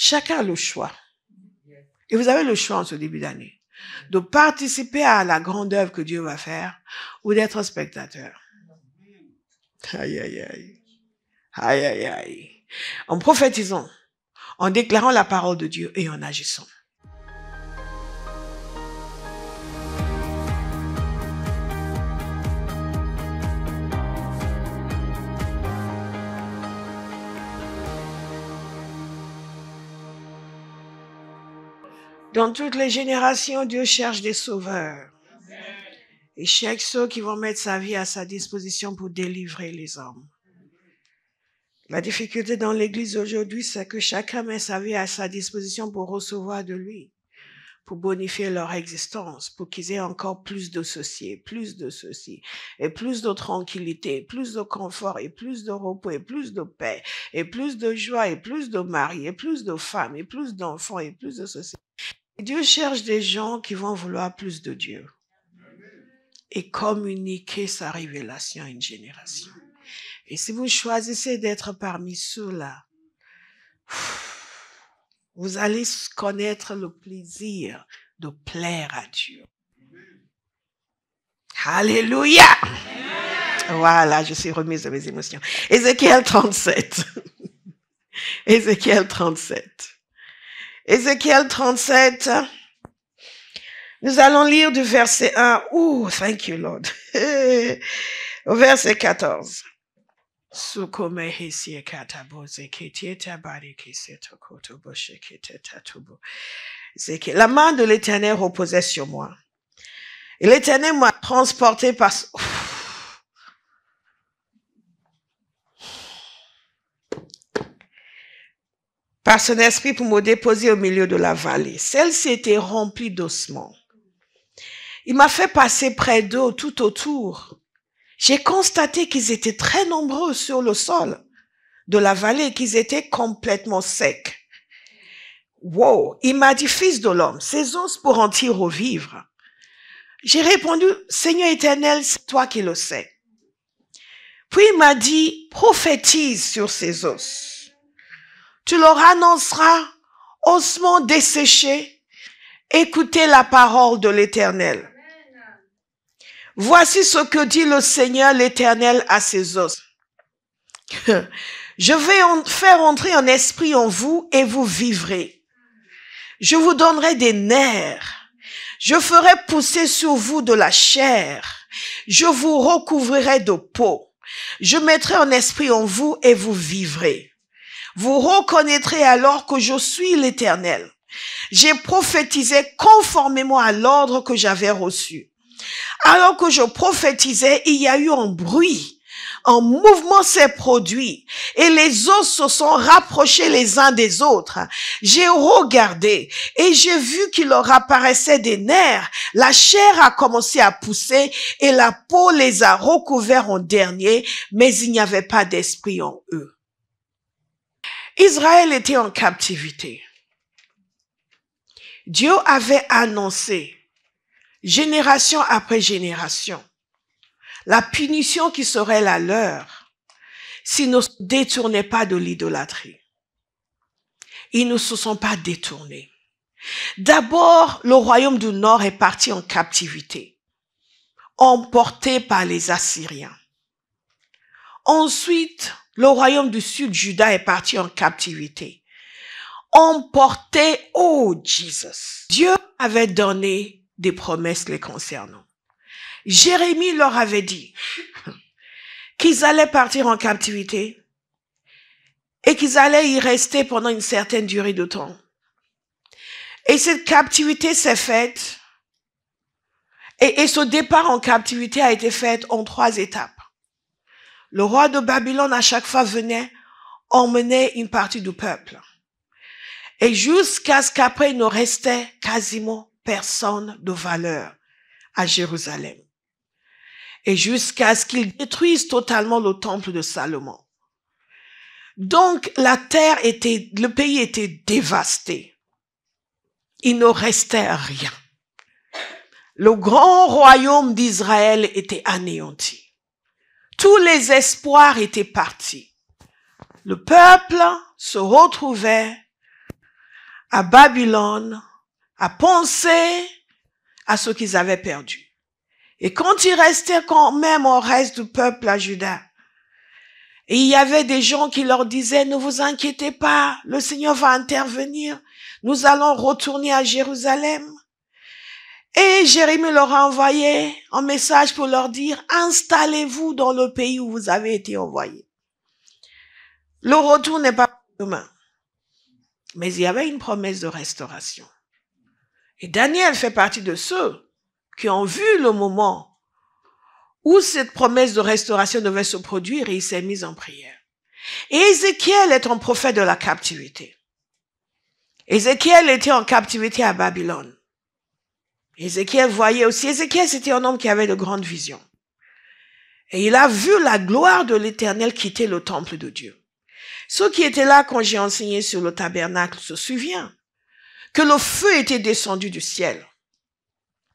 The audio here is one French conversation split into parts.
Chacun a le choix. Et vous avez le choix en ce début d'année de participer à la grande œuvre que Dieu va faire ou d'être spectateur. Aïe, aïe, aïe. Aïe, aïe, aïe. En prophétisant, en déclarant la parole de Dieu et en agissant. Dans toutes les générations, Dieu cherche des sauveurs. Et cherche ceux qui vont mettre sa vie à sa disposition pour délivrer les hommes. La difficulté dans l'Église aujourd'hui, c'est que chacun met sa vie à sa disposition pour recevoir de lui, pour bonifier leur existence, pour qu'ils aient encore plus de ceci, et plus de tranquillité, plus de confort, et plus de repos, et plus de paix, et plus de joie, et plus de mari, et plus de femmes, et plus d'enfants, et plus de ceci. Et Dieu cherche des gens qui vont vouloir plus de Dieu et communiquer sa révélation à une génération. Et si vous choisissez d'être parmi ceux-là, vous allez connaître le plaisir de plaire à Dieu. Alléluia! Voilà, je suis remise de mes émotions. Ézéchiel 37. Ézéchiel 37. Ézéchiel 37. Nous allons lire du verset 1. Oh, thank you, Lord. Au verset 14. La main de l'Éternel reposait sur moi. Et l'Éternel m'a transporté par son esprit pour me déposer au milieu de la vallée. Celle-ci était remplie d'ossements. Il m'a fait passer près d'eux tout autour. J'ai constaté qu'ils étaient très nombreux sur le sol de la vallée, qu'ils étaient complètement secs. Wow! Il m'a dit, fils de l'homme, ces os pourront-ils revivre? J'ai répondu, Seigneur éternel, c'est toi qui le sais. Puis il m'a dit, prophétise sur ces os. Tu leur annonceras, ossements desséchés, écoutez la parole de l'Éternel. Voici ce que dit le Seigneur l'Éternel à ses os. Je vais faire entrer un esprit en vous et vous vivrez. Je vous donnerai des nerfs. Je ferai pousser sur vous de la chair. Je vous recouvrirai de peau. Je mettrai un esprit en vous et vous vivrez. Vous reconnaîtrez alors que je suis l'Éternel. J'ai prophétisé conformément à l'ordre que j'avais reçu. Alors que je prophétisais, il y a eu un bruit. Un mouvement s'est produit et les os se sont rapprochés les uns des autres. J'ai regardé et j'ai vu qu'il leur apparaissait des nerfs. La chair a commencé à pousser et la peau les a recouverts en dernier, mais il n'y avait pas d'esprit en eux. Israël était en captivité. Dieu avait annoncé, génération après génération, la punition qui serait la leur s'ils ne se détournaient pas de l'idolâtrie. Ils ne se sont pas détournés. D'abord, le royaume du Nord est parti en captivité, emporté par les Assyriens. Ensuite, le royaume du Sud, Juda, est parti en captivité, emporté, oh Jesus. Dieu avait donné des promesses les concernant. Jérémie leur avait dit qu'ils allaient partir en captivité et qu'ils allaient y rester pendant une certaine durée de temps. Et cette captivité s'est faite et ce départ en captivité a été fait en 3 étapes. Le roi de Babylone à chaque fois venait emmener une partie du peuple. Et jusqu'à ce qu'après il ne restait quasiment personne de valeur à Jérusalem. Et jusqu'à ce qu'ils détruisent totalement le temple de Salomon. Donc, le pays était dévasté. Il ne restait rien. Le grand royaume d'Israël était anéanti. Tous les espoirs étaient partis. Le peuple se retrouvait à Babylone, à penser à ce qu'ils avaient perdu. Et quand il restait quand même au reste du peuple à Juda, et il y avait des gens qui leur disaient, ne vous inquiétez pas, le Seigneur va intervenir, nous allons retourner à Jérusalem. Et Jérémie leur a envoyé un message pour leur dire, installez-vous dans le pays où vous avez été envoyés. Le retour n'est pas demain. Mais il y avait une promesse de restauration. Et Daniel fait partie de ceux qui ont vu le moment où cette promesse de restauration devait se produire et il s'est mis en prière. Et Ézéchiel est un prophète de la captivité. Ézéchiel était en captivité à Babylone. Ézéchiel voyait aussi, Ézéchiel c'était un homme qui avait de grandes visions. Et il a vu la gloire de l'Éternel quitter le temple de Dieu. Ceux qui étaient là quand j'ai enseigné sur le tabernacle se souviennent que le feu était descendu du ciel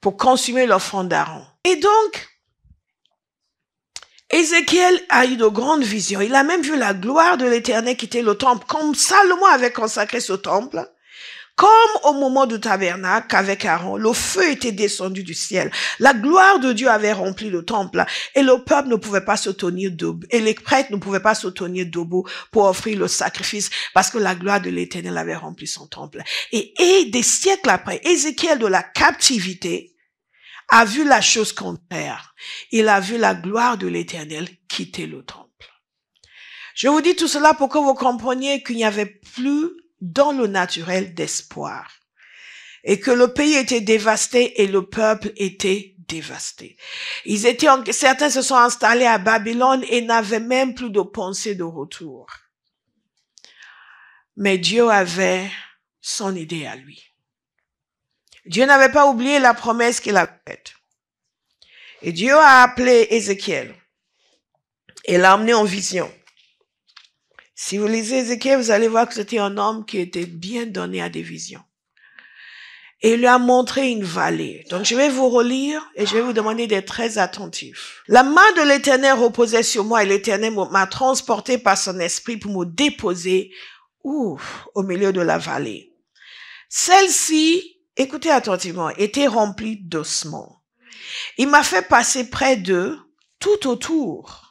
pour consumer l'offrande d'Aaron. Et donc, Ézéchiel a eu de grandes visions. Il a même vu la gloire de l'Éternel quitter le temple, comme Salomon avait consacré ce temple. Comme au moment du tabernacle avec Aaron, le feu était descendu du ciel. La gloire de Dieu avait rempli le temple et le peuple ne pouvait pas se tenir debout. Et les prêtres ne pouvaient pas se tenir debout pour offrir le sacrifice parce que la gloire de l'Éternel avait rempli son temple. Et des siècles après, Ézéchiel de la captivité a vu la chose contraire. Il a vu la gloire de l'Éternel quitter le temple. Je vous dis tout cela pour que vous compreniez qu'il n'y avait plus dans le naturel d'espoir et que le pays était dévasté et le peuple était dévasté. Certains se sont installés à Babylone et n'avaient même plus de pensée de retour. Mais Dieu avait son idée à lui. Dieu n'avait pas oublié la promesse qu'il avait faite. Et Dieu a appelé Ézéchiel et l'a emmené en vision. Si vous lisez Ézéchiel, vous allez voir que c'était un homme qui était bien donné à des visions. Et il lui a montré une vallée. Donc je vais vous relire et je vais vous demander d'être très attentifs. La main de l'Éternel reposait sur moi et l'Éternel m'a transporté par son esprit pour me déposer au milieu de la vallée. Celle-ci, écoutez attentivement, était remplie d'ossements. Il m'a fait passer près d'eux tout autour.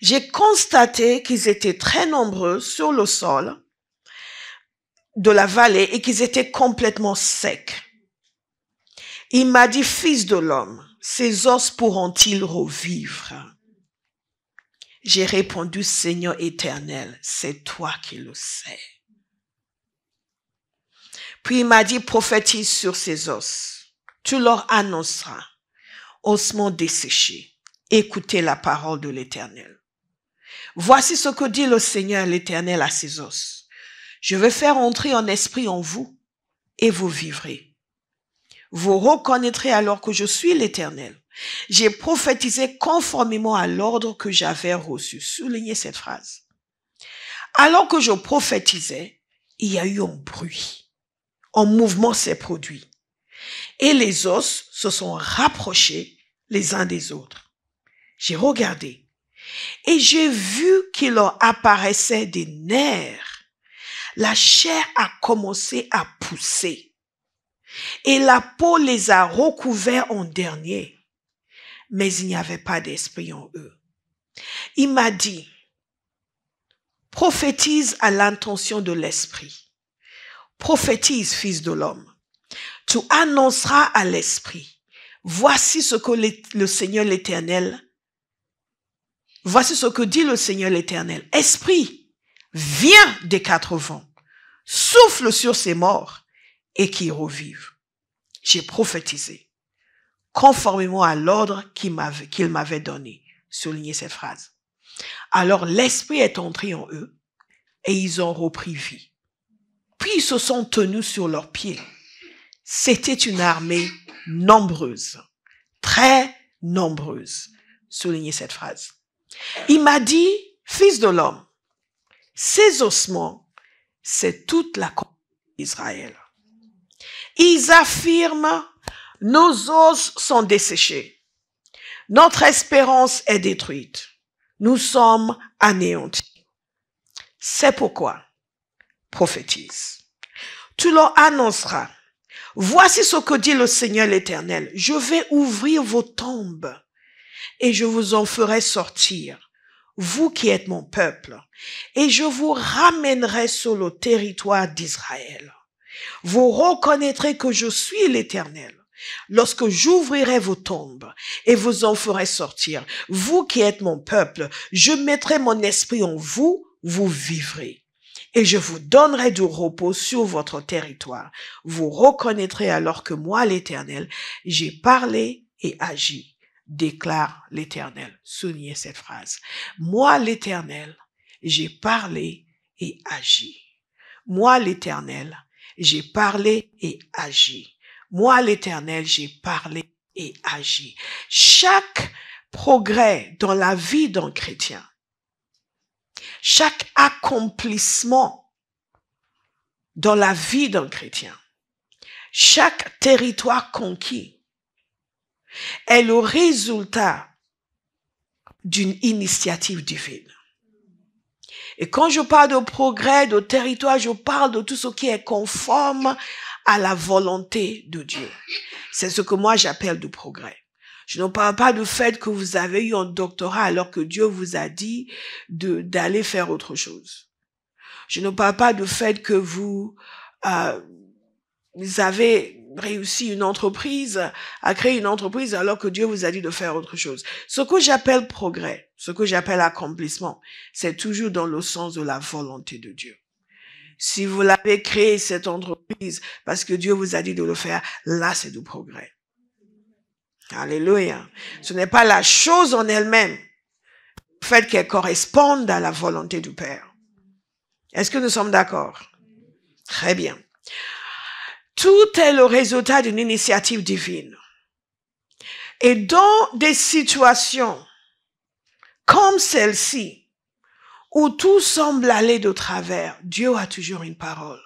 J'ai constaté qu'ils étaient très nombreux sur le sol de la vallée et qu'ils étaient complètement secs. Il m'a dit, fils de l'homme, ces os pourront-ils revivre? J'ai répondu, Seigneur éternel, c'est toi qui le sais. Puis il m'a dit, prophétise sur ces os. Tu leur annonceras, ossements desséchés, écoutez la parole de l'Éternel. Voici ce que dit le Seigneur l'Éternel à ses os. Je vais faire entrer un esprit en vous et vous vivrez. Vous reconnaîtrez alors que je suis l'Éternel. J'ai prophétisé conformément à l'ordre que j'avais reçu. Soulignez cette phrase. Alors que je prophétisais, il y a eu un bruit. Un mouvement s'est produit. Et les os se sont rapprochés les uns des autres. J'ai regardé. Et j'ai vu qu'il leur apparaissait des nerfs. La chair a commencé à pousser. Et la peau les a recouverts en dernier. Mais il n'y avait pas d'esprit en eux. Il m'a dit, prophétise à l'intention de l'esprit. Prophétise, fils de l'homme. Tu annonceras à l'esprit. Voici ce que le Seigneur l'Éternel. Voici ce que dit le Seigneur l'Éternel. Esprit, viens des quatre vents, souffle sur ces morts et qu'ils revivent. J'ai prophétisé, conformément à l'ordre qu'il m'avait donné. Soulignez cette phrase. Alors l'Esprit est entré en eux et ils ont repris vie. Puis ils se sont tenus sur leurs pieds. C'était une armée nombreuse, très nombreuse. Soulignez cette phrase. Il m'a dit, fils de l'homme, ces ossements, c'est toute la communauté d'Israël. Ils affirment, nos os sont desséchés. Notre espérance est détruite. Nous sommes anéantis. C'est pourquoi, prophétise. tu leur annonceras, voici ce que dit le Seigneur l'Éternel, je vais ouvrir vos tombes et je vous en ferai sortir, vous qui êtes mon peuple, et je vous ramènerai sur le territoire d'Israël. Vous reconnaîtrez que je suis l'Éternel lorsque j'ouvrirai vos tombes et vous en ferai sortir. Vous qui êtes mon peuple, je mettrai mon esprit en vous, vous vivrez. Et je vous donnerai du repos sur votre territoire. Vous reconnaîtrez alors que moi, l'Éternel, j'ai parlé et agi, déclare l'Éternel. Soulignez cette phrase. Moi, l'Éternel, j'ai parlé et agi. Moi, l'Éternel, j'ai parlé et agi. Moi, l'Éternel, j'ai parlé et agi. Chaque progrès dans la vie d'un chrétien, chaque accomplissement dans la vie d'un chrétien, chaque territoire conquis est le résultat d'une initiative divine. Et quand je parle de progrès, de territoire, je parle de tout ce qui est conforme à la volonté de Dieu. C'est ce que moi j'appelle du progrès. Je ne parle pas du fait que vous avez eu un doctorat alors que Dieu vous a dit d'aller faire autre chose. Je ne parle pas du fait que vous avez réussi une entreprise, à créer une entreprise alors que Dieu vous a dit de faire autre chose. Ce que j'appelle progrès, ce que j'appelle accomplissement, c'est toujours dans le sens de la volonté de Dieu. Si vous l'avez créé, cette entreprise, parce que Dieu vous a dit de le faire, là c'est du progrès. Alléluia. Ce n'est pas la chose en elle-même, le fait qu'elle corresponde à la volonté du Père. Est-ce que nous sommes d'accord? Très bien. Tout est le résultat d'une initiative divine. Et dans des situations comme celle-ci, où tout semble aller de travers, Dieu a toujours une parole.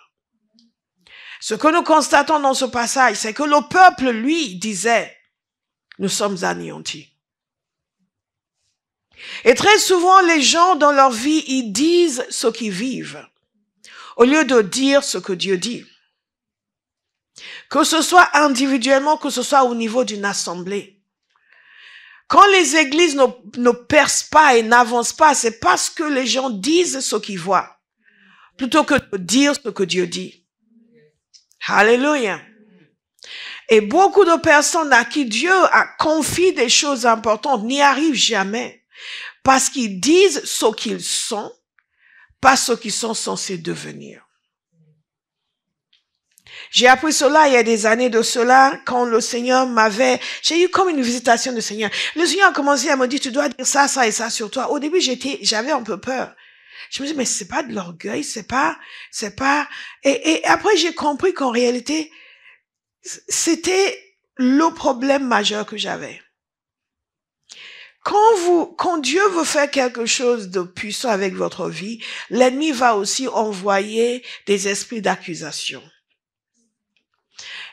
Ce que nous constatons dans ce passage, c'est que le peuple, lui, disait, nous sommes anéantis. Et très souvent, les gens dans leur vie, ils disent ce qu'ils vivent, au lieu de dire ce que Dieu dit. Que ce soit individuellement, que ce soit au niveau d'une assemblée. Quand les églises ne percent pas et n'avancent pas, c'est parce que les gens disent ce qu'ils voient, plutôt que de dire ce que Dieu dit. Alléluia. Et beaucoup de personnes à qui Dieu a confié des choses importantes n'y arrivent jamais, parce qu'ils disent ce qu'ils sont, pas ce qu'ils sont censés devenir. J'ai appris cela il y a des années de cela, quand le Seigneur j'ai eu comme une visitation du Seigneur. Le Seigneur a commencé à me dire, tu dois dire ça, ça et ça sur toi. Au début, j'avais un peu peur. Je me dis, mais c'est pas de l'orgueil, c'est pas, et après j'ai compris qu'en réalité, c'était le problème majeur que j'avais. Quand Dieu veut faire quelque chose de puissant avec votre vie, l'ennemi va aussi envoyer des esprits d'accusation.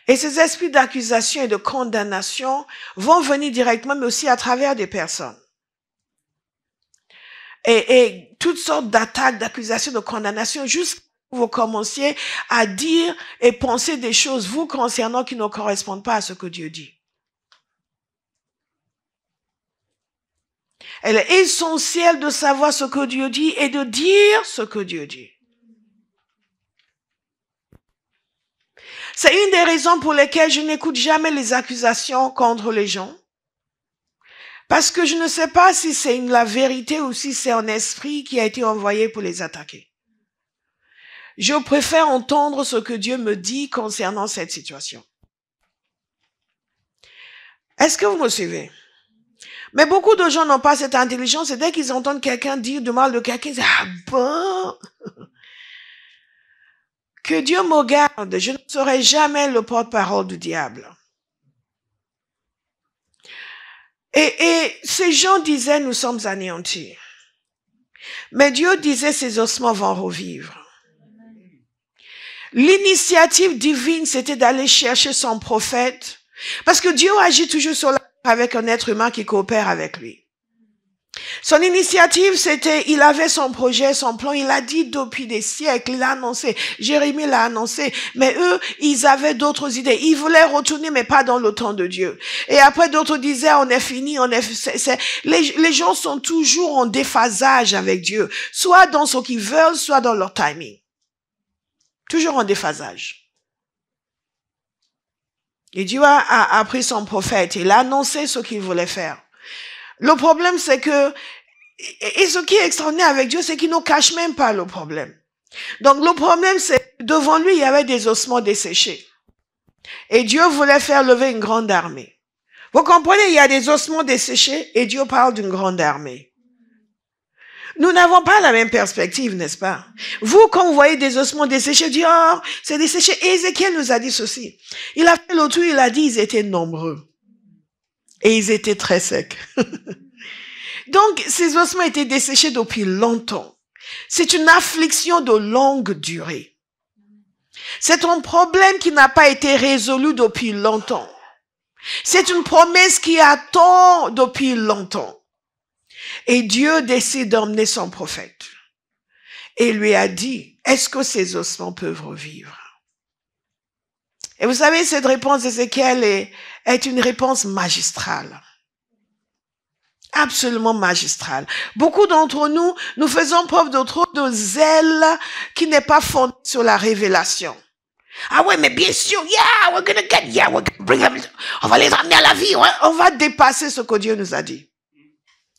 Et ces esprits d'accusation et de condamnation vont venir directement, mais aussi à travers des personnes. Et toutes sortes d'attaques, d'accusations, de condamnation, jusqu'à ce que vous commenciez à dire et penser des choses vous concernant qui ne correspondent pas à ce que Dieu dit. Elle est essentielle de savoir ce que Dieu dit et de dire ce que Dieu dit. C'est une des raisons pour lesquelles je n'écoute jamais les accusations contre les gens. Parce que je ne sais pas si c'est la vérité ou si c'est un esprit qui a été envoyé pour les attaquer. Je préfère entendre ce que Dieu me dit concernant cette situation. Est-ce que vous me suivez? Mais beaucoup de gens n'ont pas cette intelligence et dès qu'ils entendent quelqu'un dire du mal de quelqu'un, ils disent, ah bon? Que Dieu me garde, je ne serai jamais le porte-parole du diable. Et ces gens disaient, nous sommes anéantis. Mais Dieu disait, ces ossements vont revivre. L'initiative divine, c'était d'aller chercher son prophète. Parce que Dieu agit toujours sur la terre avec un être humain qui coopère avec lui. Son initiative, c'était, il avait son projet, son plan, il a dit depuis des siècles, il a annoncé, Jérémie l'a annoncé, mais eux, ils avaient d'autres idées. Ils voulaient retourner, mais pas dans le temps de Dieu. Et après, d'autres disaient, on est fini, les gens sont toujours en déphasage avec Dieu, soit dans ce qu'ils veulent, soit dans leur timing. Toujours en déphasage. Et Dieu a pris son prophète, il a annoncé ce qu'il voulait faire. Le problème, c'est que, et ce qui est extraordinaire avec Dieu, c'est qu'il ne cache même pas le problème. Donc, le problème, c'est que devant lui, il y avait des ossements desséchés. Et Dieu voulait faire lever une grande armée. Vous comprenez, il y a des ossements desséchés et Dieu parle d'une grande armée. Nous n'avons pas la même perspective, n'est-ce pas? Vous, quand vous voyez des ossements desséchés, vous dites, oh, c'est desséché. Et Ézéchiel nous a dit ceci. Il a fait le tour, il a dit, ils étaient nombreux. Et ils étaient très secs. Donc, ces ossements étaient desséchés depuis longtemps. C'est une affliction de longue durée. C'est un problème qui n'a pas été résolu depuis longtemps. C'est une promesse qui attend depuis longtemps. Et Dieu décide d'emmener son prophète. Et lui a dit, est-ce que ces ossements peuvent revivre? Et vous savez, cette réponse d'Ézéchiel est une réponse magistrale. Absolument magistrale. Beaucoup d'entre nous, nous faisons preuve de trop de zèle qui n'est pas fondé sur la révélation. Ah ouais, mais bien sûr, we're gonna bring them, on va les ramener à la vie, ouais. On va dépasser ce que Dieu nous a dit.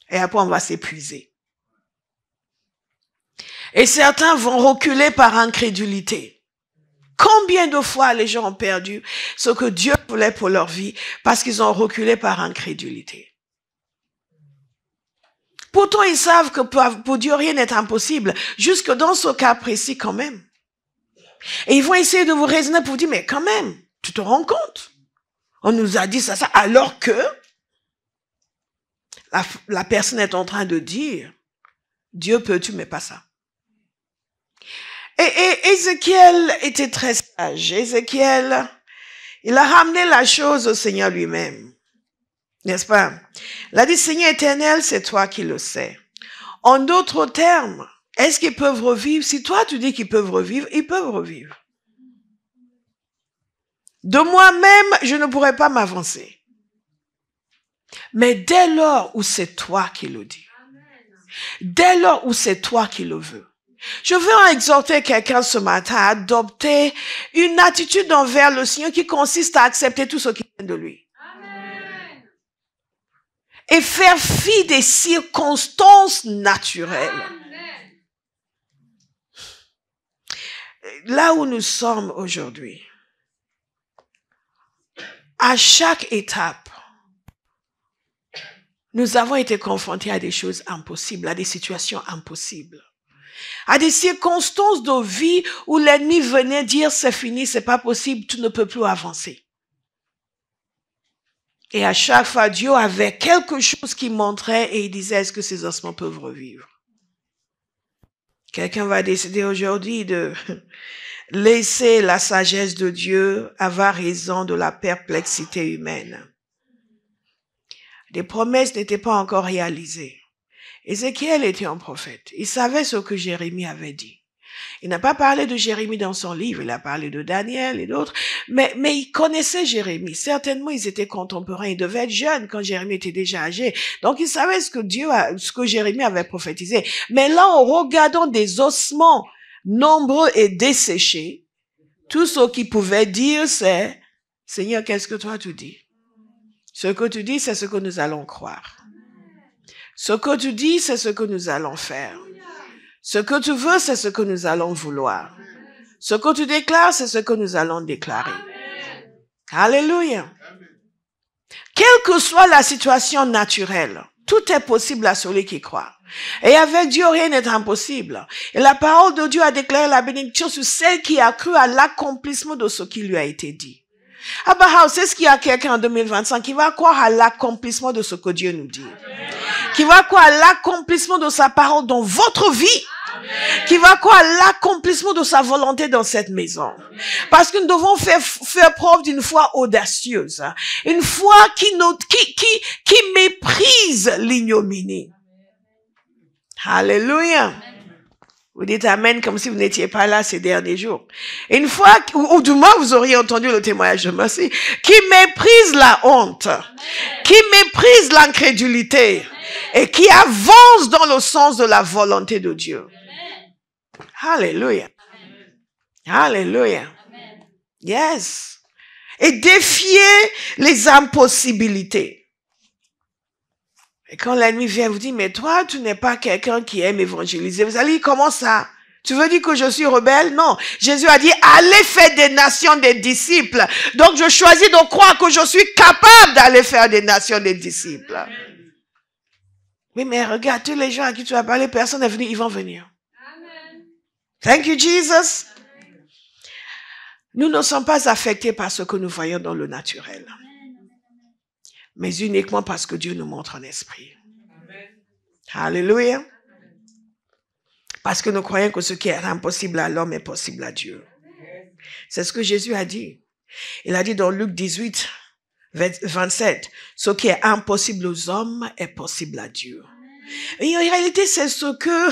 Et après, on va s'épuiser. Et certains vont reculer par incrédulité. Combien de fois les gens ont perdu ce que Dieu voulait pour leur vie parce qu'ils ont reculé par incrédulité. Pourtant, ils savent que pour Dieu, rien n'est impossible, jusque dans ce cas précis quand même. Et ils vont essayer de vous raisonner pour vous dire, mais quand même, tu te rends compte? On nous a dit ça, alors que la personne est en train de dire, Dieu peut-tu, mais pas ça. Et Ézéchiel était très sage. Ézéchiel, il a ramené la chose au Seigneur lui-même. N'est-ce pas? Il a dit, Seigneur éternel, c'est toi qui le sais. En d'autres termes, est-ce qu'ils peuvent revivre? Si toi tu dis qu'ils peuvent revivre, ils peuvent revivre. De moi-même, je ne pourrais pas m'avancer. Mais dès lors où c'est toi qui le dis, dès lors où c'est toi qui le veux, je veux exhorter quelqu'un ce matin à adopter une attitude envers le Seigneur qui consiste à accepter tout ce qui vient de lui. Amen. Et faire fi des circonstances naturelles. Amen. Là où nous sommes aujourd'hui, à chaque étape, nous avons été confrontés à des choses impossibles, à des situations impossibles. À des circonstances de vie où l'ennemi venait dire c'est fini, c'est pas possible, tu ne peux plus avancer. Et à chaque fois, Dieu avait quelque chose qui montrait et il disait est-ce que ces ossements peuvent revivre? Quelqu'un va décider aujourd'hui de laisser la sagesse de Dieu avoir raison de la perplexité humaine. Les promesses n'étaient pas encore réalisées. Ézéchiel était un prophète. Il savait ce que Jérémie avait dit. Il n'a pas parlé de Jérémie dans son livre, il a parlé de Daniel et d'autres, mais il connaissait Jérémie. Certainement, ils étaient contemporains. Ils devaient être jeunes quand Jérémie était déjà âgé. Donc, il savait ce que Jérémie avait prophétisé. Mais là, en regardant des ossements nombreux et desséchés, tout ce qu'il pouvait dire, c'est, Seigneur, qu'est-ce que toi tu dis? Ce que tu dis, c'est ce que nous allons croire. Ce que tu dis, c'est ce que nous allons faire. Ce que tu veux, c'est ce que nous allons vouloir. Ce que tu déclares, c'est ce que nous allons déclarer. Alléluia. Quelle que soit la situation naturelle, tout est possible à celui qui croit. Et avec Dieu, rien n'est impossible. Et la parole de Dieu a déclaré la bénédiction sur celle qui a cru à l'accomplissement de ce qui lui a été dit. Abraham, c'est ce qu'il y a quelqu'un en 2025 qui va croire à l'accomplissement de ce que Dieu nous dit. Qui va croire à l'accomplissement de sa parole dans votre vie. Qui va croire à l'accomplissement de sa volonté dans cette maison. Parce que nous devons faire preuve d'une foi audacieuse. Une foi qui méprise l'ignominie. Alléluia. Vous dites Amen comme si vous n'étiez pas là ces derniers jours. Une fois, ou du moins vous auriez entendu le témoignage de Mercy, qui méprise la honte, qui méprise l'incrédulité et qui avance dans le sens de la volonté de Dieu. Alléluia. Alléluia. Yes. Et défier les impossibilités. Et quand l'ennemi vient vous dire, mais toi, tu n'es pas quelqu'un qui aime évangéliser. Vous allez dire, comment ça? Tu veux dire que je suis rebelle? Non. Jésus a dit, allez faire des nations des disciples. Donc, je choisis de croire que je suis capable d'aller faire des nations des disciples. Oui, mais regarde, tous les gens à qui tu as parlé, personne n'est venu, ils vont venir. Amen. Thank you, Jesus. Amen. Nous ne sommes pas affectés par ce que nous voyons dans le naturel. Mais uniquement parce que Dieu nous montre un esprit. Amen. Alléluia. Parce que nous croyons que ce qui est impossible à l'homme est possible à Dieu. C'est ce que Jésus a dit. Il a dit dans Luc 18, 27, ce qui est impossible aux hommes est possible à Dieu. Et en réalité, c'est ce que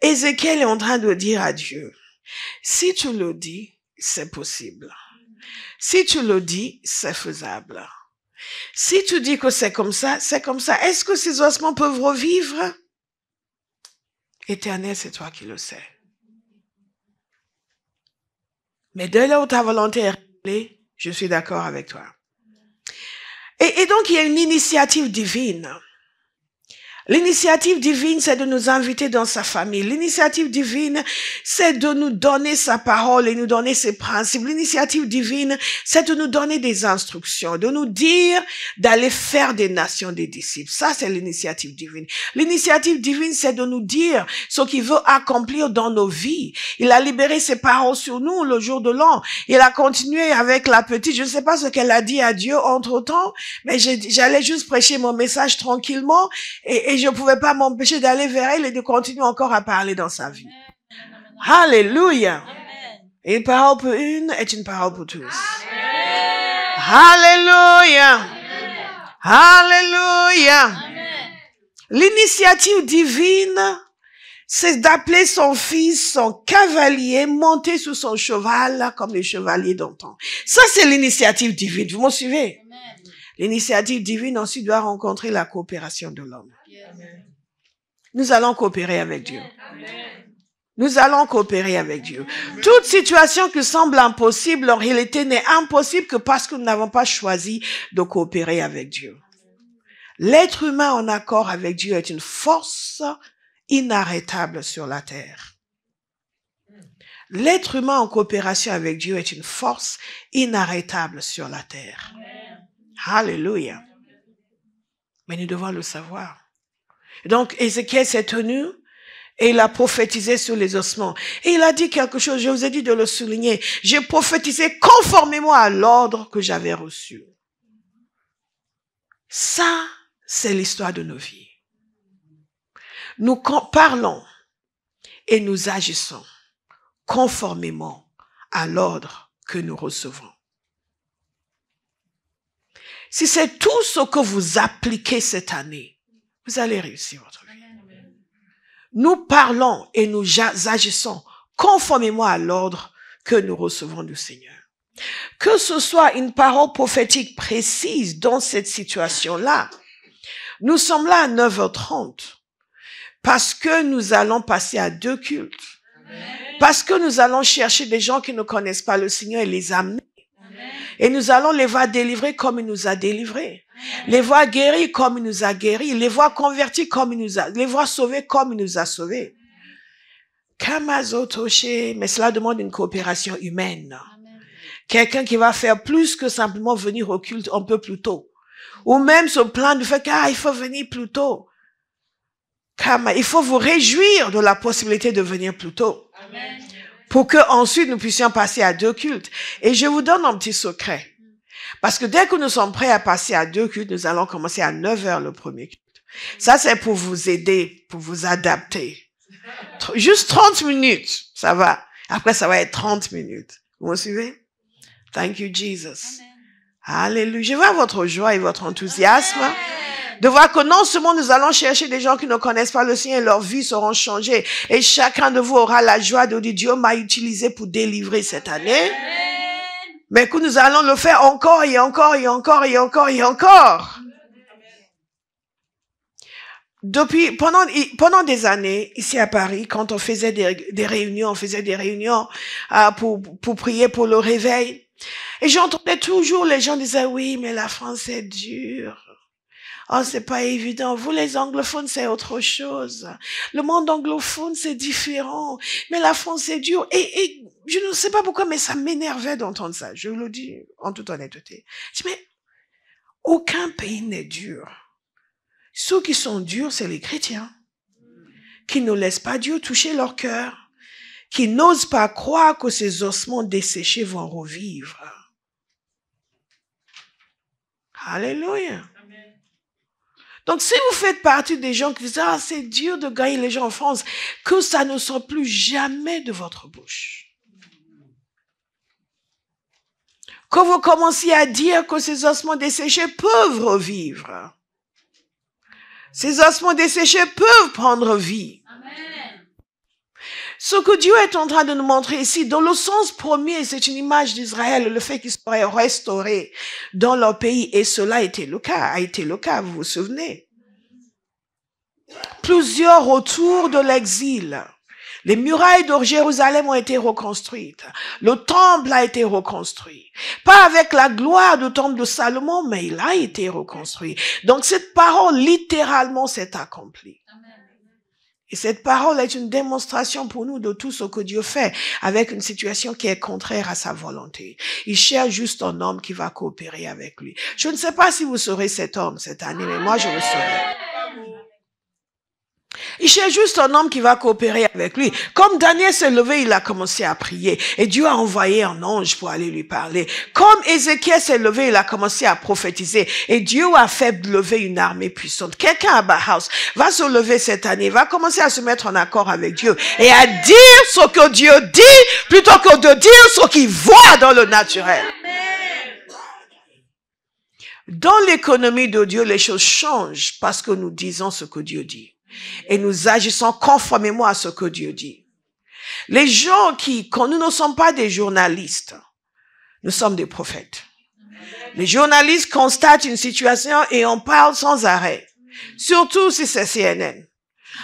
Ézéchiel est en train de dire à Dieu. Si tu le dis, c'est possible. Si tu le dis, c'est faisable. Si tu dis que c'est comme ça, c'est comme ça. Est-ce que ces ossements peuvent revivre? Éternel, c'est toi qui le sais. Mais dès là où ta volonté est révélée, je suis d'accord avec toi. Et donc, il y a une initiative divine. L'initiative divine, c'est de nous inviter dans sa famille. L'initiative divine, c'est de nous donner sa parole et nous donner ses principes. L'initiative divine, c'est de nous donner des instructions, de nous dire d'aller faire des nations des disciples. Ça, c'est l'initiative divine. L'initiative divine, c'est de nous dire ce qu'il veut accomplir dans nos vies. Il a libéré ses paroles sur nous le jour de l'an. Il a continué avec la petite. Je ne sais pas ce qu'elle a dit à Dieu entre-temps, mais j'allais juste prêcher mon message tranquillement et je ne pouvais pas m'empêcher d'aller vers elle et de continuer encore à parler dans sa vie. Alléluia. Et une parole pour une est une parole pour tous. Alléluia. Alléluia. L'initiative divine, c'est d'appeler son fils, son cavalier, monter sur son cheval comme les chevaliers d'antan. Ça, c'est l'initiative divine. Vous me suivez? L'initiative divine ensuite doit rencontrer la coopération de l'homme. Nous allons coopérer avec Dieu. Nous allons coopérer avec Dieu. Toute situation qui semble impossible, en réalité, n'est impossible que parce que nous n'avons pas choisi de coopérer avec Dieu. L'être humain en accord avec Dieu est une force inarrêtable sur la terre. L'être humain en coopération avec Dieu est une force inarrêtable sur la terre. Alléluia. Mais nous devons le savoir. Donc, Ézéchiel s'est tenu et il a prophétisé sur les ossements. Et il a dit quelque chose, je vous ai dit de le souligner. J'ai prophétisé conformément à l'ordre que j'avais reçu. Ça, c'est l'histoire de nos vies. Nous parlons et nous agissons conformément à l'ordre que nous recevons. Si c'est tout ce que vous appliquez cette année, vous allez réussir votre vie. Nous parlons et nous agissons conformément à l'ordre que nous recevons du Seigneur. Que ce soit une parole prophétique précise dans cette situation-là, nous sommes là à 9h30 parce que nous allons passer à 2 cultes. Parce que nous allons chercher des gens qui ne connaissent pas le Seigneur et les amener. Et nous allons les voir délivrer comme il nous a délivrés. Les voir guéris comme il nous a guéris. Les voir convertis comme il nous a, les voir sauvés comme il nous a sauvés. Mais cela demande une coopération humaine. Quelqu'un qui va faire plus que simplement venir au culte un peu plus tôt. Ou même se plaindre du fait qu'il faut venir plus tôt. Il faut vous réjouir de la possibilité de venir plus tôt. Amen. Pour que ensuite nous puissions passer à 2 cultes. Et je vous donne un petit secret. Parce que dès que nous sommes prêts à passer à 2 cultes, nous allons commencer à 9h le premier culte. Ça, c'est pour vous aider, pour vous adapter. Juste 30 minutes, ça va. Après, ça va être 30 minutes. Vous me suivez? Thank you, Jesus. Amen. Alléluia. Je vois votre joie et votre enthousiasme. Amen. De voir que non seulement nous allons chercher des gens qui ne connaissent pas le Seigneur et leurs vies seront changées. Et chacun de vous aura la joie de dire Dieu m'a utilisé pour délivrer cette année. Mais que nous allons le faire encore et encore et encore et encore et encore. Pendant des années, ici à Paris, quand on faisait des réunions, pour prier pour le réveil. Et j'entendais toujours les gens disaient, oui, mais la France est dure. Oh, c'est pas évident. Vous, les anglophones, c'est autre chose. Le monde anglophone, c'est différent. Mais la France est dure. Et je ne sais pas pourquoi, mais ça m'énervait d'entendre ça. Je le dis en toute honnêteté. Je dis, mais aucun pays n'est dur. Ceux qui sont durs, c'est les chrétiens. Qui ne laissent pas Dieu toucher leur cœur. Qui n'osent pas croire que ces ossements desséchés vont revivre. Alléluia. Donc, si vous faites partie des gens qui disent, ah, c'est dur de gagner les gens en France, que ça ne sort plus jamais de votre bouche. Que vous commenciez à dire que ces ossements desséchés peuvent revivre. Ces ossements desséchés peuvent prendre vie. Amen. Ce que Dieu est en train de nous montrer ici, dans le sens premier, c'est une image d'Israël, le fait qu'ils seraient restaurés dans leur pays. Et cela a été le cas, vous vous souvenez. Plusieurs retours de l'exil. Les murailles de Jérusalem ont été reconstruites. Le temple a été reconstruit. Pas avec la gloire du temple de Salomon, mais il a été reconstruit. Donc cette parole, littéralement, s'est accomplie. Et cette parole est une démonstration pour nous de tout ce que Dieu fait avec une situation qui est contraire à sa volonté. Il cherche juste un homme qui va coopérer avec lui. Je ne sais pas si vous serez cet homme cette année, mais moi je le serai. Il cherche juste un homme qui va coopérer avec lui. Comme Daniel s'est levé, il a commencé à prier. Et Dieu a envoyé un ange pour aller lui parler. Comme Ézéchiel s'est levé, il a commencé à prophétiser. Et Dieu a fait lever une armée puissante. Quelqu'un à Bauhaus va se lever cette année, va commencer à se mettre en accord avec Dieu et à dire ce que Dieu dit plutôt que de dire ce qu'il voit dans le naturel. Dans l'économie de Dieu, les choses changent parce que nous disons ce que Dieu dit. Et nous agissons conformément à ce que Dieu dit. Les gens quand nous ne sommes pas des journalistes, nous sommes des prophètes. Les journalistes constatent une situation et on parle sans arrêt. Surtout si c'est CNN.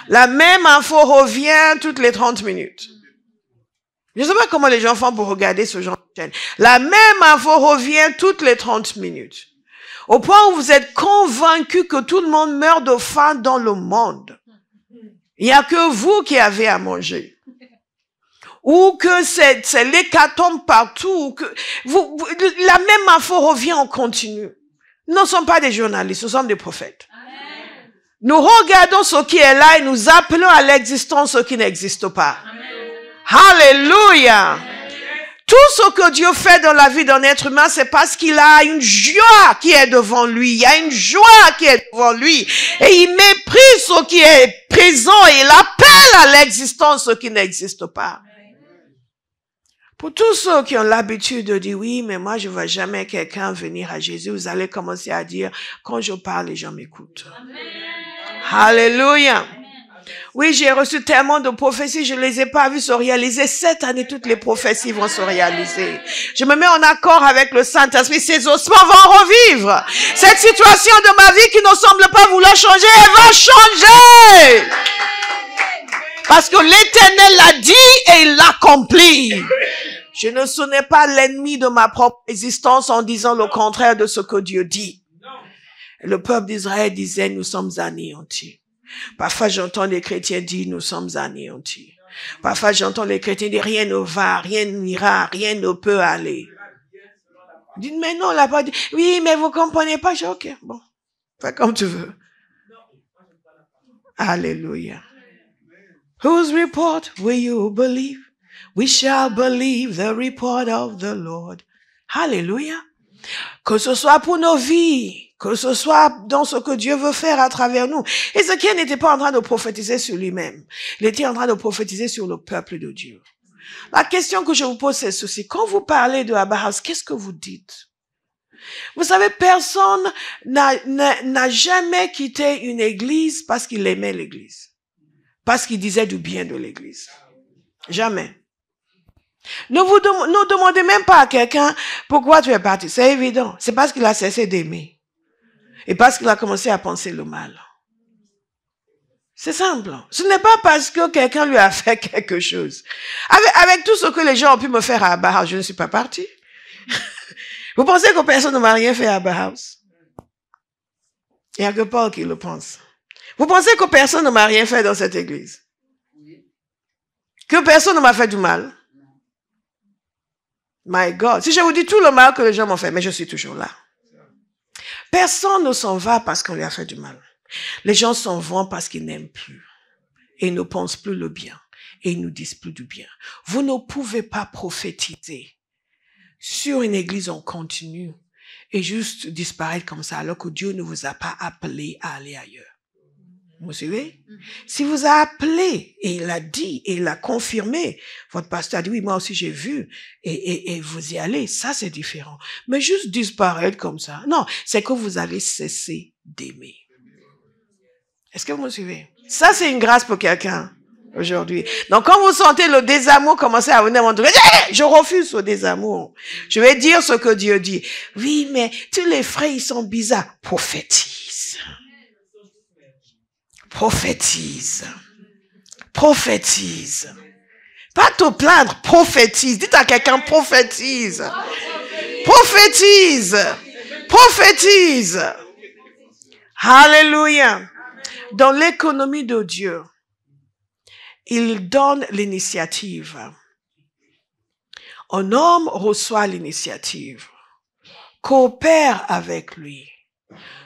La même info revient toutes les 30 minutes. Je ne sais pas comment les gens font pour regarder ce genre de chaîne. La même info revient toutes les 30 minutes. Au point où vous êtes convaincus que tout le monde meurt de faim dans le monde. Il n'y a que vous qui avez à manger. Ou que c'est l'hécatombe partout. Ou que la même info revient en continu. Nous ne sommes pas des journalistes, nous sommes des prophètes. Amen. Nous regardons ce qui est là et nous appelons à l'existence ce qui n'existe pas. Amen. Alléluia. Amen. Tout ce que Dieu fait dans la vie d'un être humain, c'est parce qu'il a une joie qui est devant lui. Il y a une joie qui est devant lui. Et il méprise ce qui est présent et il appelle à l'existence ce qui n'existe pas. Pour tous ceux qui ont l'habitude de dire, oui, mais moi, je ne vois jamais quelqu'un venir à Jésus, vous allez commencer à dire, quand je parle, les gens m'écoutent. Alléluia. Oui, j'ai reçu tellement de prophéties, je ne les ai pas vues se réaliser. Cette année, toutes les prophéties vont se réaliser. Je me mets en accord avec le Saint-Esprit. Ces ossements vont revivre. Cette situation de ma vie qui ne semble pas vouloir changer, elle va changer. Parce que l'Éternel l'a dit et il l'accomplit. Je ne sonnais pas l'ennemi de ma propre existence en disant le contraire de ce que Dieu dit. Le peuple d'Israël disait, nous sommes anéantis. Parfois, j'entends les chrétiens dire, nous sommes anéantis. Parfois, j'entends les chrétiens dire, rien ne va, rien n'ira, rien ne peut aller. Ils disent, mais non, on l'a pas dit. Oui, mais vous comprenez pas. Je dis, ok, bon. Fais comme tu veux. Alléluia. Whose report will you believe? We shall believe the report of the Lord. Alléluia. Que ce soit pour nos vies, que ce soit dans ce que Dieu veut faire à travers nous. Ézéchiel n'était pas en train de prophétiser sur lui-même. Il était en train de prophétiser sur le peuple de Dieu. La question que je vous pose, c'est ceci. Quand vous parlez de Bauhaus, qu'est-ce que vous dites? Vous savez, personne n'a jamais quitté une église parce qu'il aimait l'église. Parce qu'il disait du bien de l'église. Jamais. Ne demandez même pas à quelqu'un pourquoi tu es parti. C'est évident. C'est parce qu'il a cessé d'aimer. Et parce qu'il a commencé à penser le mal. C'est simple. Ce n'est pas parce que quelqu'un lui a fait quelque chose. Avec tout ce que les gens ont pu me faire à Abba House, je ne suis pas partie. Vous pensez que personne ne m'a rien fait à Abba House? Il n'y a que Paul qui le pense. Vous pensez que personne ne m'a rien fait dans cette église? Que personne ne m'a fait du mal? My God. Si je vous dis tout le mal que les gens m'ont fait, mais je suis toujours là. Personne ne s'en va parce qu'on lui a fait du mal. Les gens s'en vont parce qu'ils n'aiment plus. Et ils ne pensent plus le bien. Et ils ne disent plus du bien. Vous ne pouvez pas prophétiser sur une église en continu et juste disparaître comme ça alors que Dieu ne vous a pas appelé à aller ailleurs. Vous savez? Si vous a appelé et il a dit et il a confirmé, votre pasteur a dit oui, moi aussi j'ai vu et vous y allez, ça c'est différent. Mais juste disparaître comme ça, non, c'est que vous avez cessé d'aimer. Est-ce que vous me suivez? Ça c'est une grâce pour quelqu'un aujourd'hui. Donc quand vous sentez le désamour commencer à venir, je refuse ce désamour. Je vais dire ce que Dieu dit. Oui, mais tous les frères ils sont bizarres. Prophétise. Prophétise. Prophétise. Pas te plaindre, prophétise. Dites à quelqu'un, prophétise. Prophétise. Prophétise. Alléluia. Dans l'économie de Dieu, il donne l'initiative. Un homme reçoit l'initiative, coopère avec lui,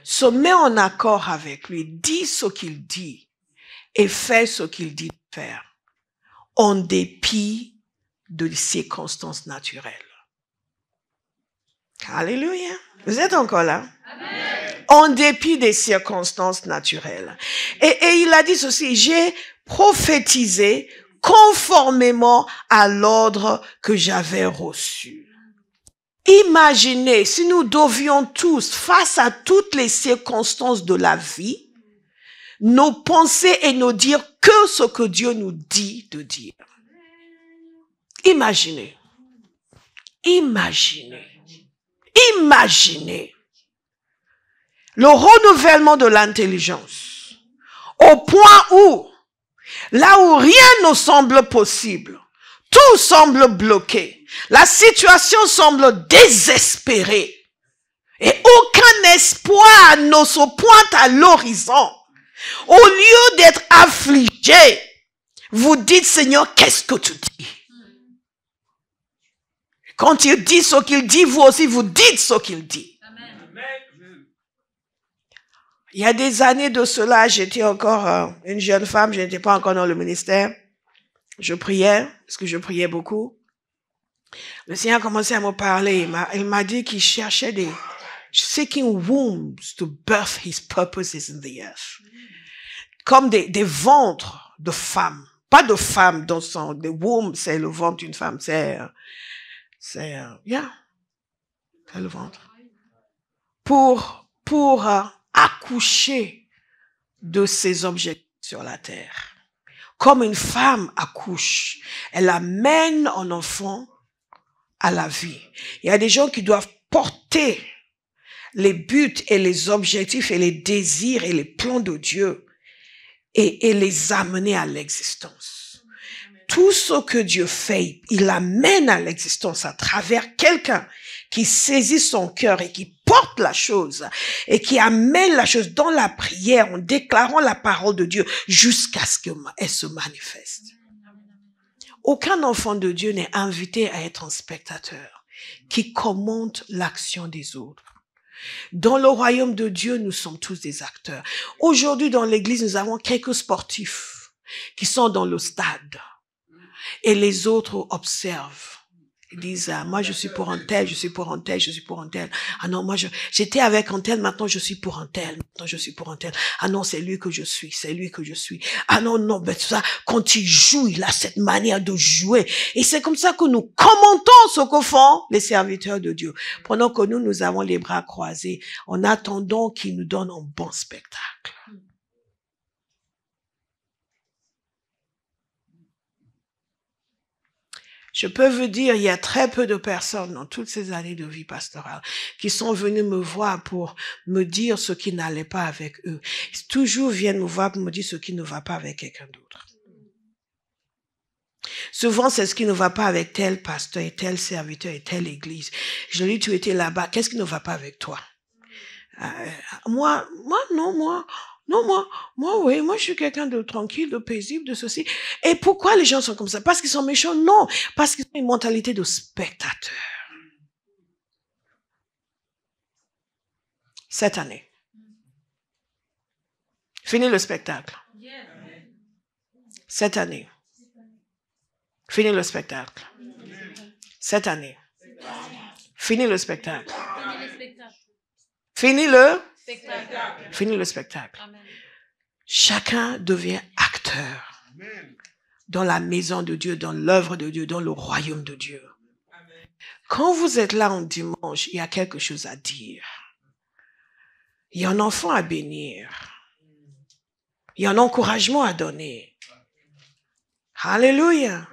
se met en accord avec lui, dit ce qu'il dit et fait ce qu'il dit de faire, en dépit de circonstances naturelles. Alléluia. Vous êtes encore là? Amen. En dépit des circonstances naturelles. Et il a dit ceci, j'ai prophétisé conformément à l'ordre que j'avais reçu. Imaginez si nous devions tous, face à toutes les circonstances de la vie, nous penser et nous dire que ce que Dieu nous dit de dire. Imaginez. Imaginez. Imaginez le renouvellement de l'intelligence au point où, là où rien ne semble possible, tout semble bloqué, la situation semble désespérée et aucun espoir ne se pointe à l'horizon. Au lieu d'être affligé, vous dites, Seigneur, qu'est-ce que tu dis? Quand il dit ce qu'il dit, vous aussi, vous dites ce qu'il dit. Amen. Il y a des années de cela, j'étais encore une jeune femme, je n'étais pas encore dans le ministère. Je priais, parce que je priais beaucoup. Le Seigneur a commencé à me parler. Il m'a dit qu'il cherchait des seeking wombs to birth his purposes in the earth. Comme des ventres de femmes. Pas de femmes dans son... Des wombs, c'est le ventre d'une femme. C'est le ventre. Pour accoucher de ses objectifs sur la terre. Comme une femme accouche, elle amène un enfant à la vie. Il y a des gens qui doivent porter les buts et les objectifs et les désirs et les plans de Dieu et les amener à l'existence. Tout ce que Dieu fait, il amène à l'existence à travers quelqu'un qui saisit son cœur et qui porte la chose et qui amène la chose dans la prière en déclarant la parole de Dieu jusqu'à ce qu'elle se manifeste. Aucun enfant de Dieu n'est invité à être un spectateur qui commente l'action des autres. Dans le royaume de Dieu, nous sommes tous des acteurs. Aujourd'hui, dans l'église, nous avons quelques sportifs qui sont dans le stade et les autres observent Ils disent, moi je suis pour un tel, je suis pour un tel, je suis pour un tel. Ah non, moi j'étais avec un tel, maintenant je suis pour un tel, maintenant je suis pour un tel. Ah non, c'est lui que je suis, c'est lui que je suis. Ah non, non, ben tout ça, quand il joue, il a cette manière de jouer. Et c'est comme ça que nous commentons ce que font les serviteurs de Dieu. Pendant que nous avons les bras croisés, en attendant qu'il nous donne un bon spectacle. Je peux vous dire, il y a très peu de personnes dans toutes ces années de vie pastorale qui sont venues me voir pour me dire ce qui n'allait pas avec eux. Ils toujours viennent me voir pour me dire ce qui ne va pas avec quelqu'un d'autre. Souvent, c'est ce qui ne va pas avec tel pasteur et tel serviteur et telle église. Je lui dis, tu étais là-bas, qu'est-ce qui ne va pas avec toi? Moi, oui, moi je suis quelqu'un de tranquille, de paisible, de ceci. Et pourquoi les gens sont comme ça? Parce qu'ils sont méchants? Non, parce qu'ils ont une mentalité de spectateur. Cette année, fini le spectacle. Cette année, fini le spectacle. Cette année, fini le spectacle. Fini le spectacle. Chacun devient acteur dans la maison de Dieu, dans l'œuvre de Dieu, dans le royaume de Dieu. Quand vous êtes là en dimanche, il y a quelque chose à dire. Il y a un enfant à bénir. Il y a un encouragement à donner. Alléluia.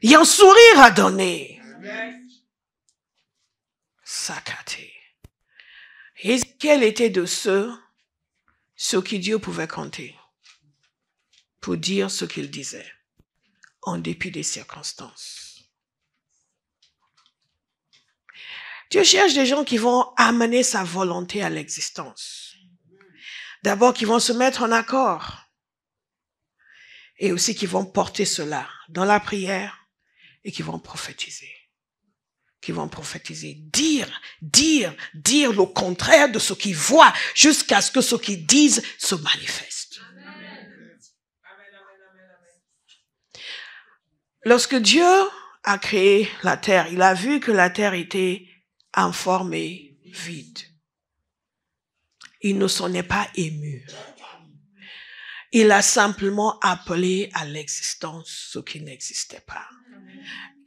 Il y a un sourire à donner. Sacate. Ézéchiel était de ceux sur qui Dieu pouvait compter pour dire ce qu'il disait, en dépit des circonstances. Dieu cherche des gens qui vont amener sa volonté à l'existence. D'abord, qui vont se mettre en accord et aussi qui vont porter cela dans la prière et qui vont prophétiser. Dire le contraire de ce qu'ils voient jusqu'à ce que ce qu'ils disent se manifeste. Amen. Lorsque Dieu a créé la terre, il a vu que la terre était informe et vide. Il ne s'en est pas ému. Il a simplement appelé à l'existence ce qui n'existait pas.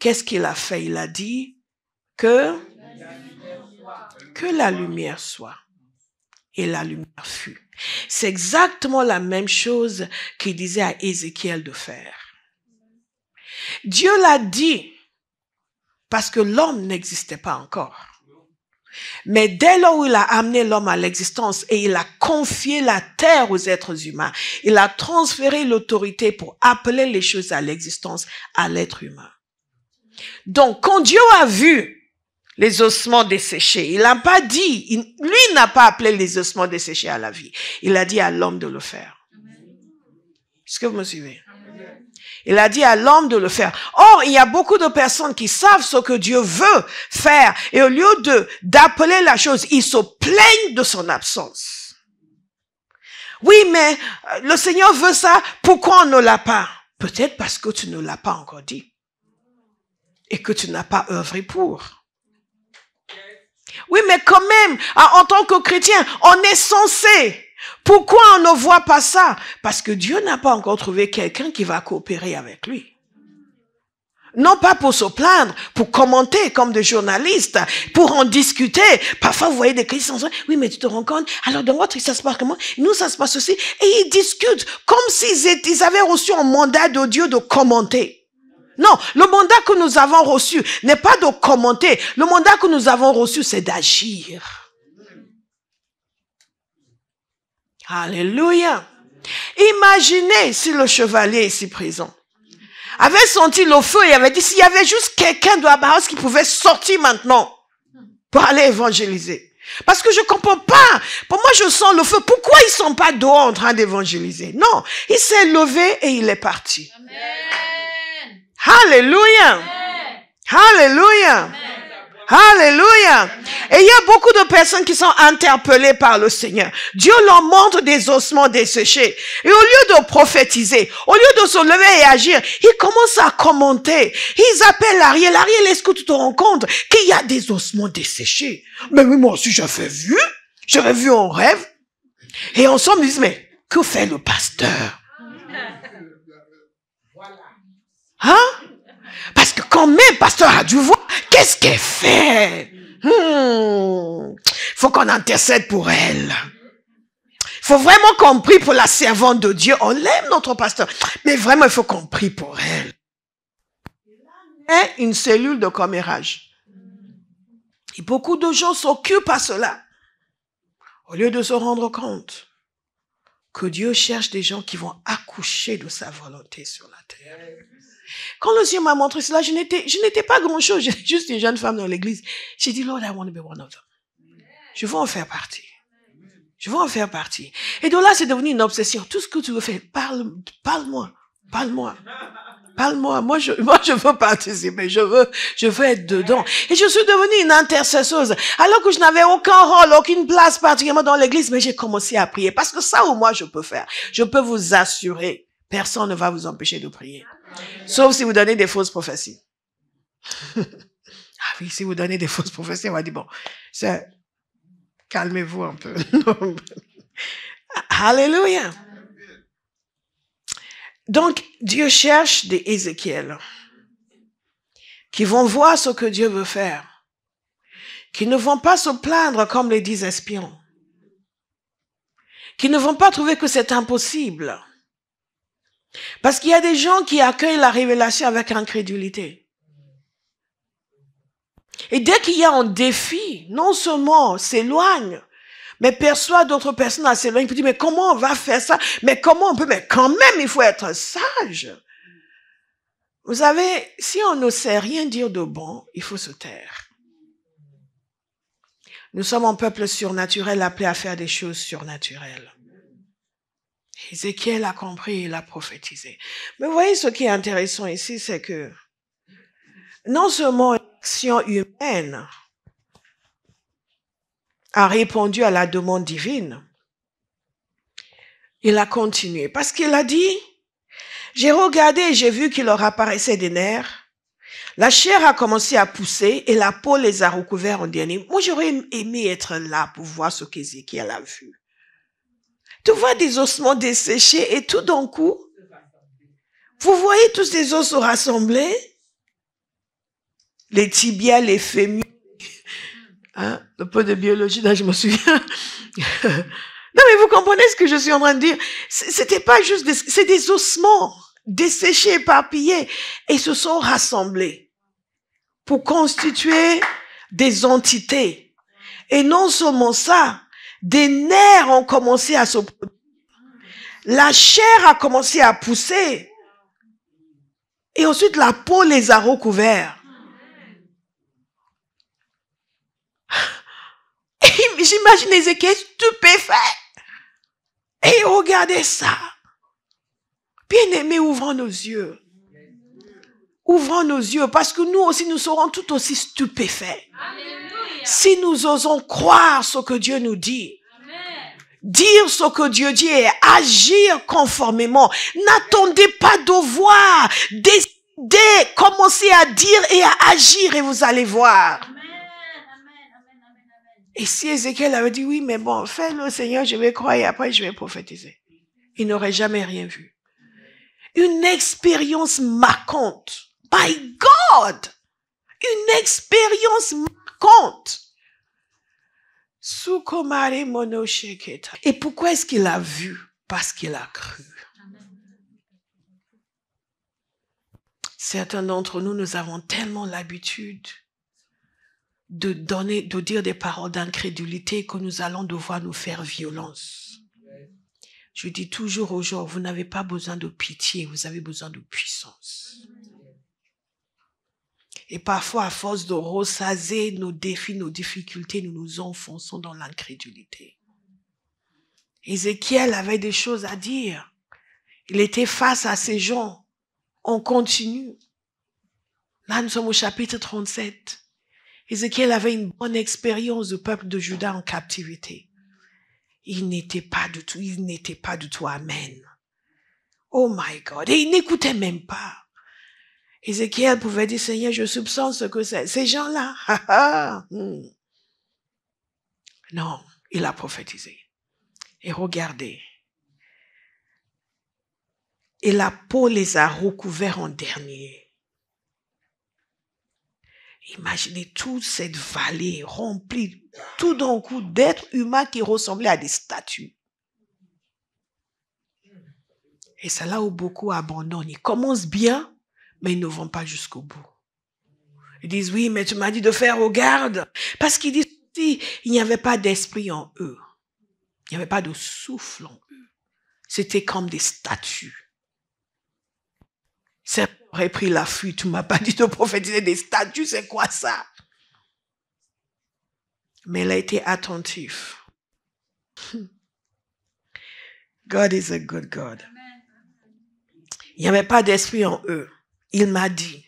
Qu'est-ce qu'il a fait? Il a dit que la lumière soit. Et la lumière fut. C'est exactement la même chose qu'il disait à Ézéchiel de faire. Dieu l'a dit parce que l'homme n'existait pas encore. Mais dès lors où il a amené l'homme à l'existence et il a confié la terre aux êtres humains, il a transféré l'autorité pour appeler les choses à l'existence à l'être humain. Donc, quand Dieu a vu les ossements desséchés, il n'a pas dit, lui n'a pas appelé les ossements desséchés à la vie. Il a dit à l'homme de le faire. Est-ce que vous me suivez? Il a dit à l'homme de le faire. Or, il y a beaucoup de personnes qui savent ce que Dieu veut faire et au lieu d'appeler la chose, ils se plaignent de son absence. Oui, mais le Seigneur veut ça, pourquoi on ne l'a pas? Peut-être parce que tu ne l'as pas encore dit et que tu n'as pas œuvré pour. Oui, mais quand même, en tant que chrétien, on est censé. Pourquoi on ne voit pas ça? Parce que Dieu n'a pas encore trouvé quelqu'un qui va coopérer avec lui. Non pas pour se plaindre, pour commenter comme des journalistes, pour en discuter. Parfois, vous voyez des chrétiens, oui, mais tu te rends compte, alors dans votre ça se passe comment? Nous, ça se passe aussi. Et ils discutent comme s'ils avaient reçu un mandat de Dieu de commenter. Non, le mandat que nous avons reçu n'est pas de commenter. Le mandat que nous avons reçu, c'est d'agir. Alléluia. Imaginez si le chevalier ici présent avait senti le feu et avait dit s'il y avait juste quelqu'un de Abaos qui pouvait sortir maintenant pour aller évangéliser. Parce que je ne comprends pas. Pour moi, je sens le feu. Pourquoi ils ne sont pas dehors en train d'évangéliser? Non, il s'est levé et il est parti. Amen. Alléluia. Amen. Alléluia. Amen. Alléluia. Et il y a beaucoup de personnes qui sont interpellées par le Seigneur. Dieu leur montre des ossements desséchés. Et au lieu de prophétiser, au lieu de se lever et agir, ils commencent à commenter. Ils appellent Ariel. Ariel, est-ce que tu te rends compte qu'il y a des ossements desséchés? Mais oui, moi aussi, j'avais vu. J'avais vu en rêve. Et ensemble, ils disent, mais que fait le pasteur? Hein? Parce que quand même, le pasteur a dû voir, qu'est-ce qu'elle fait? Faut qu'on intercède pour elle. Faut vraiment qu'on prie pour la servante de Dieu. On l'aime, notre pasteur. Mais vraiment, il faut qu'on prie pour elle. Et une cellule de commérage. Et beaucoup de gens s'occupent à cela. Au lieu de se rendre compte que Dieu cherche des gens qui vont accoucher de sa volonté sur la terre. Quand le Seigneur m'a montré cela, je n'étais pas grand-chose. J'étais juste une jeune femme dans l'église. J'ai dit, Lord, I want to be one of them. Je veux en faire partie. Je veux en faire partie. Et donc là, c'est devenu une obsession. Tout ce que tu veux faire, parle-moi. Moi, je veux participer. Je veux être dedans. Et je suis devenue une intercesseuse. Alors que je n'avais aucun rôle, aucune place particulièrement dans l'église, mais j'ai commencé à prier. Parce que ça, au moins, je peux faire. Je peux vous assurer, personne ne va vous empêcher de prier. Sauf si vous donnez des fausses prophéties. Ah oui, si vous donnez des fausses prophéties, on va dire, bon, calmez-vous un peu. Alléluia. Donc, Dieu cherche des Ézéchiel qui vont voir ce que Dieu veut faire, qui ne vont pas se plaindre comme les 10 espions, qui ne vont pas trouver que c'est impossible. Parce qu'il y a des gens qui accueillent la révélation avec incrédulité. Et dès qu'il y a un défi, non seulement s'éloigne, mais perçoit d'autres personnes à s'éloigner, il dit, mais comment on va faire ça? Mais comment on peut? Mais quand même, il faut être sage. Vous savez, si on ne sait rien dire de bon, il faut se taire. Nous sommes un peuple surnaturel appelé à faire des choses surnaturelles. Ézéchiel a compris, il a prophétisé. Mais vous voyez, ce qui est intéressant ici, c'est que non seulement l'action humaine a répondu à la demande divine, il a continué. Parce qu'il a dit, j'ai regardé et j'ai vu qu'il leur apparaissait des nerfs. La chair a commencé à pousser et la peau les a recouverts en dernier. Moi, j'aurais aimé être là pour voir ce qu'Ézéchiel a vu. Tu vois des ossements desséchés et tout d'un coup, vous voyez tous ces os se rassembler, les tibias, les fémurs, hein, un peu de biologie, là je me souviens. Non mais vous comprenez ce que je suis en train de dire. C'était pas juste c'est des ossements desséchés, éparpillés, et se sont rassemblés pour constituer des entités. Et non seulement ça, des nerfs ont commencé à se produire. La chair a commencé à pousser. Et ensuite, la peau les a recouverts. Et j'imagine Ézéchiel stupéfait. Et regardez ça. Bien-aimés, ouvrons nos yeux. Ouvrons nos yeux, parce que nous aussi, nous serons tout aussi stupéfaits. Alléluia. Si nous osons croire ce que Dieu nous dit. Amen. Dire ce que Dieu dit et agir conformément. N'attendez pas de voir. Décidez, commencez à dire et à agir et vous allez voir. Amen. Et si Ézéchiel avait dit, oui, mais bon, fais-le Seigneur, je vais croire et après je vais prophétiser. Il n'aurait jamais rien vu. Une expérience marquante. My God! Une expérience marquante. Et pourquoi est-ce qu'il a vu? Parce qu'il a cru. Certains d'entre nous, nous avons tellement l'habitude de dire des paroles d'incrédulité que nous allons devoir nous faire violence. Je dis toujours aux gens, vous n'avez pas besoin de pitié, vous avez besoin de puissance. Et parfois, à force de ressaser nos défis, nos difficultés, nous nous enfonçons dans l'incrédulité. Ézéchiel avait des choses à dire. Il était face à ces gens. On continue. Là, nous sommes au chapitre 37. Ézéchiel avait une bonne expérience du peuple de Juda en captivité. Il n'était pas du tout amen. Oh my God. Et il n'écoutait même pas. Ézéchiel pouvait dire, Seigneur, je soupçonne ce que c'est. Ces gens-là, Non, il a prophétisé. Et regardez. Et la peau les a recouverts en dernier. Imaginez toute cette vallée remplie tout d'un coup d'êtres humains qui ressemblaient à des statues. Et c'est là où beaucoup abandonnent. Ils commencent bien, mais ils ne vont pas jusqu'au bout. Ils disent, oui, mais tu m'as dit de faire regarde. Parce qu'ils disent, il n'y avait pas d'esprit en eux. Il n'y avait pas de souffle en eux. C'était comme des statues. Ça aurait pris la fuite. Tu ne m'as pas dit de prophétiser des statues, c'est quoi ça? Mais il a été attentif. God is a good God. Il n'y avait pas d'esprit en eux. Il m'a dit.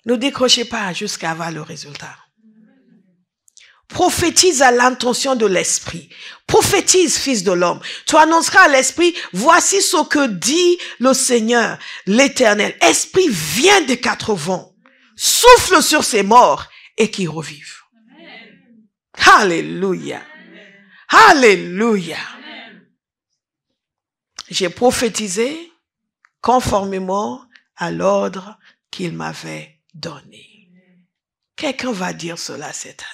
Ne décrochez pas jusqu'à avoir le résultat. Prophétise à l'intention de l'esprit. Prophétise, fils de l'homme. Tu annonceras à l'esprit, voici ce que dit le Seigneur, l'Éternel. Esprit, viens des quatre vents. Souffle sur ces morts et qu'ils revivent. Amen. Alléluia. Amen. Alléluia. Amen. J'ai prophétisé conformément à l'ordre qu'il m'avait donné. Quelqu'un va dire cela cette année.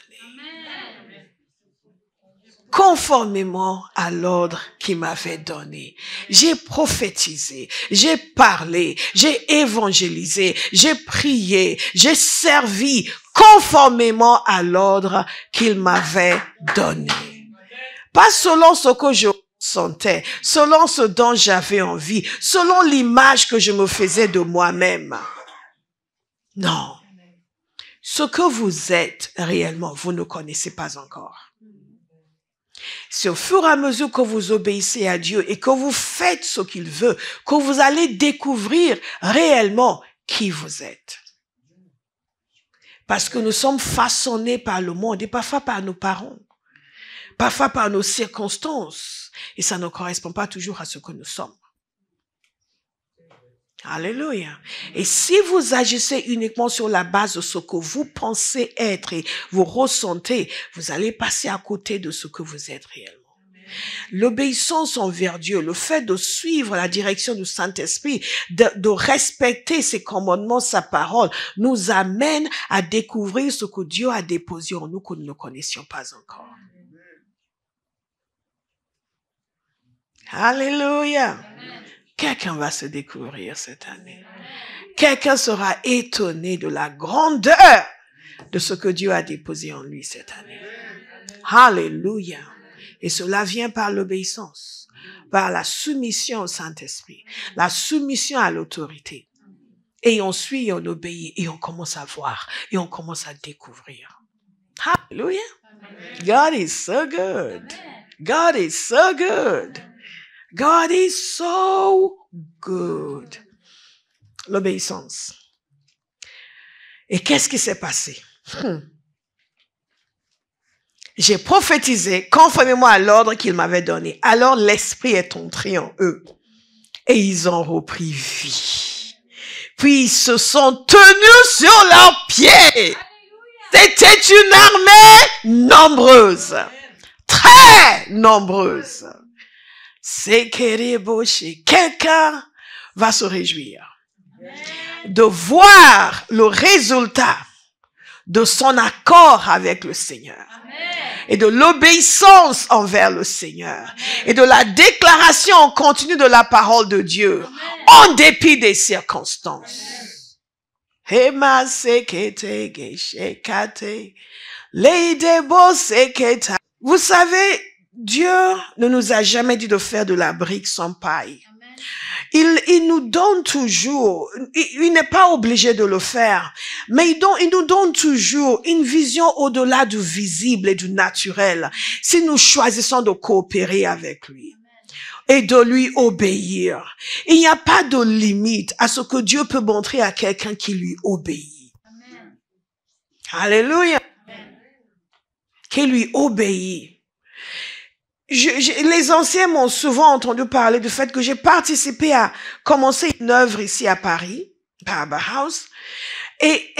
Conformément à l'ordre qu'il m'avait donné. J'ai prophétisé, j'ai parlé, j'ai évangélisé, j'ai prié, j'ai servi conformément à l'ordre qu'il m'avait donné. Pas selon ce que je sentais, selon ce dont j'avais envie, selon l'image que je me faisais de moi-même. Non. Ce que vous êtes réellement, vous ne connaissez pas encore. C'est au fur et à mesure que vous obéissez à Dieu et que vous faites ce qu'il veut, que vous allez découvrir réellement qui vous êtes. Parce que nous sommes façonnés par le monde et parfois par nos parents, parfois par nos circonstances. Et ça ne correspond pas toujours à ce que nous sommes. Alléluia. Et si vous agissez uniquement sur la base de ce que vous pensez être et vous ressentez, vous allez passer à côté de ce que vous êtes réellement. L'obéissance envers Dieu, le fait de suivre la direction du Saint-Esprit, de respecter ses commandements, sa parole, nous amène à découvrir ce que Dieu a déposé en nous que nous ne connaissions pas encore. Alléluia. Amen. Quelqu'un va se découvrir cette année. Quelqu'un sera étonné de la grandeur de ce que Dieu a déposé en lui cette année. Alléluia. Et cela vient par l'obéissance, par la soumission au Saint-Esprit, la soumission à l'autorité. Et on suit, et on obéit, et on commence à voir, et on commence à découvrir. Alléluia. God is so good. God is so good. God is so good. L'obéissance. Et qu'est-ce qui s'est passé? J'ai prophétisé conformément à l'ordre qu'il m'avait donné. Alors l'Esprit est entré en eux. Et ils ont repris vie. Puis ils se sont tenus sur leurs pieds. C'était une armée nombreuse. Très nombreuse. C'est quelqu'un va se réjouir de voir le résultat de son accord avec le Seigneur et de l'obéissance envers le Seigneur et de la déclaration en continu de la parole de Dieu en dépit des circonstances. Vous savez, Dieu ne nous a jamais dit de faire de la brique sans paille. Il nous donne toujours, il n'est pas obligé de le faire, mais il nous donne toujours une vision au-delà du visible et du naturel si nous choisissons de coopérer avec lui et de lui obéir. Il n'y a pas de limite à ce que Dieu peut montrer à quelqu'un qui lui obéit. Alléluia. Qui lui obéit. Les anciens m'ont souvent entendu parler du fait que j'ai participé à commencer une œuvre ici à Paris, Barber House. Et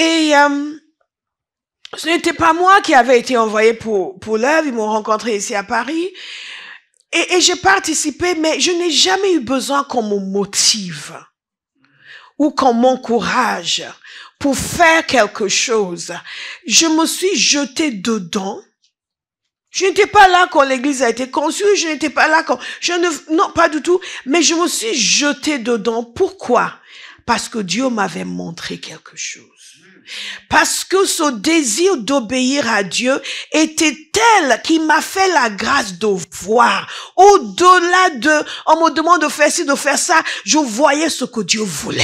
ce n'était pas moi qui avais été envoyé pour l'œuvre. Ils m'ont rencontré ici à Paris. Et j'ai participé, mais je n'ai jamais eu besoin qu'on me motive ou qu'on m'encourage pour faire quelque chose. Je me suis jetée dedans. Je n'étais pas là quand l'église a été conçue, je n'étais pas là quand... Non, pas du tout, mais je me suis jetée dedans. Pourquoi? Parce que Dieu m'avait montré quelque chose. Parce que ce désir d'obéir à Dieu était tel qu'il m'a fait la grâce de voir. Au-delà de, on me demande de faire ci, de faire ça, je voyais ce que Dieu voulait.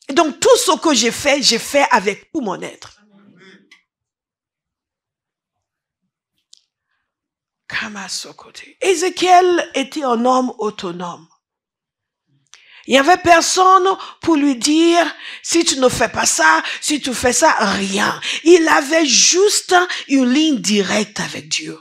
Et donc tout ce que j'ai fait avec tout mon être. Ézéchiel était un homme autonome. Il n'y avait personne pour lui dire, si tu ne fais pas ça, si tu fais ça, rien. Il avait juste une ligne directe avec Dieu.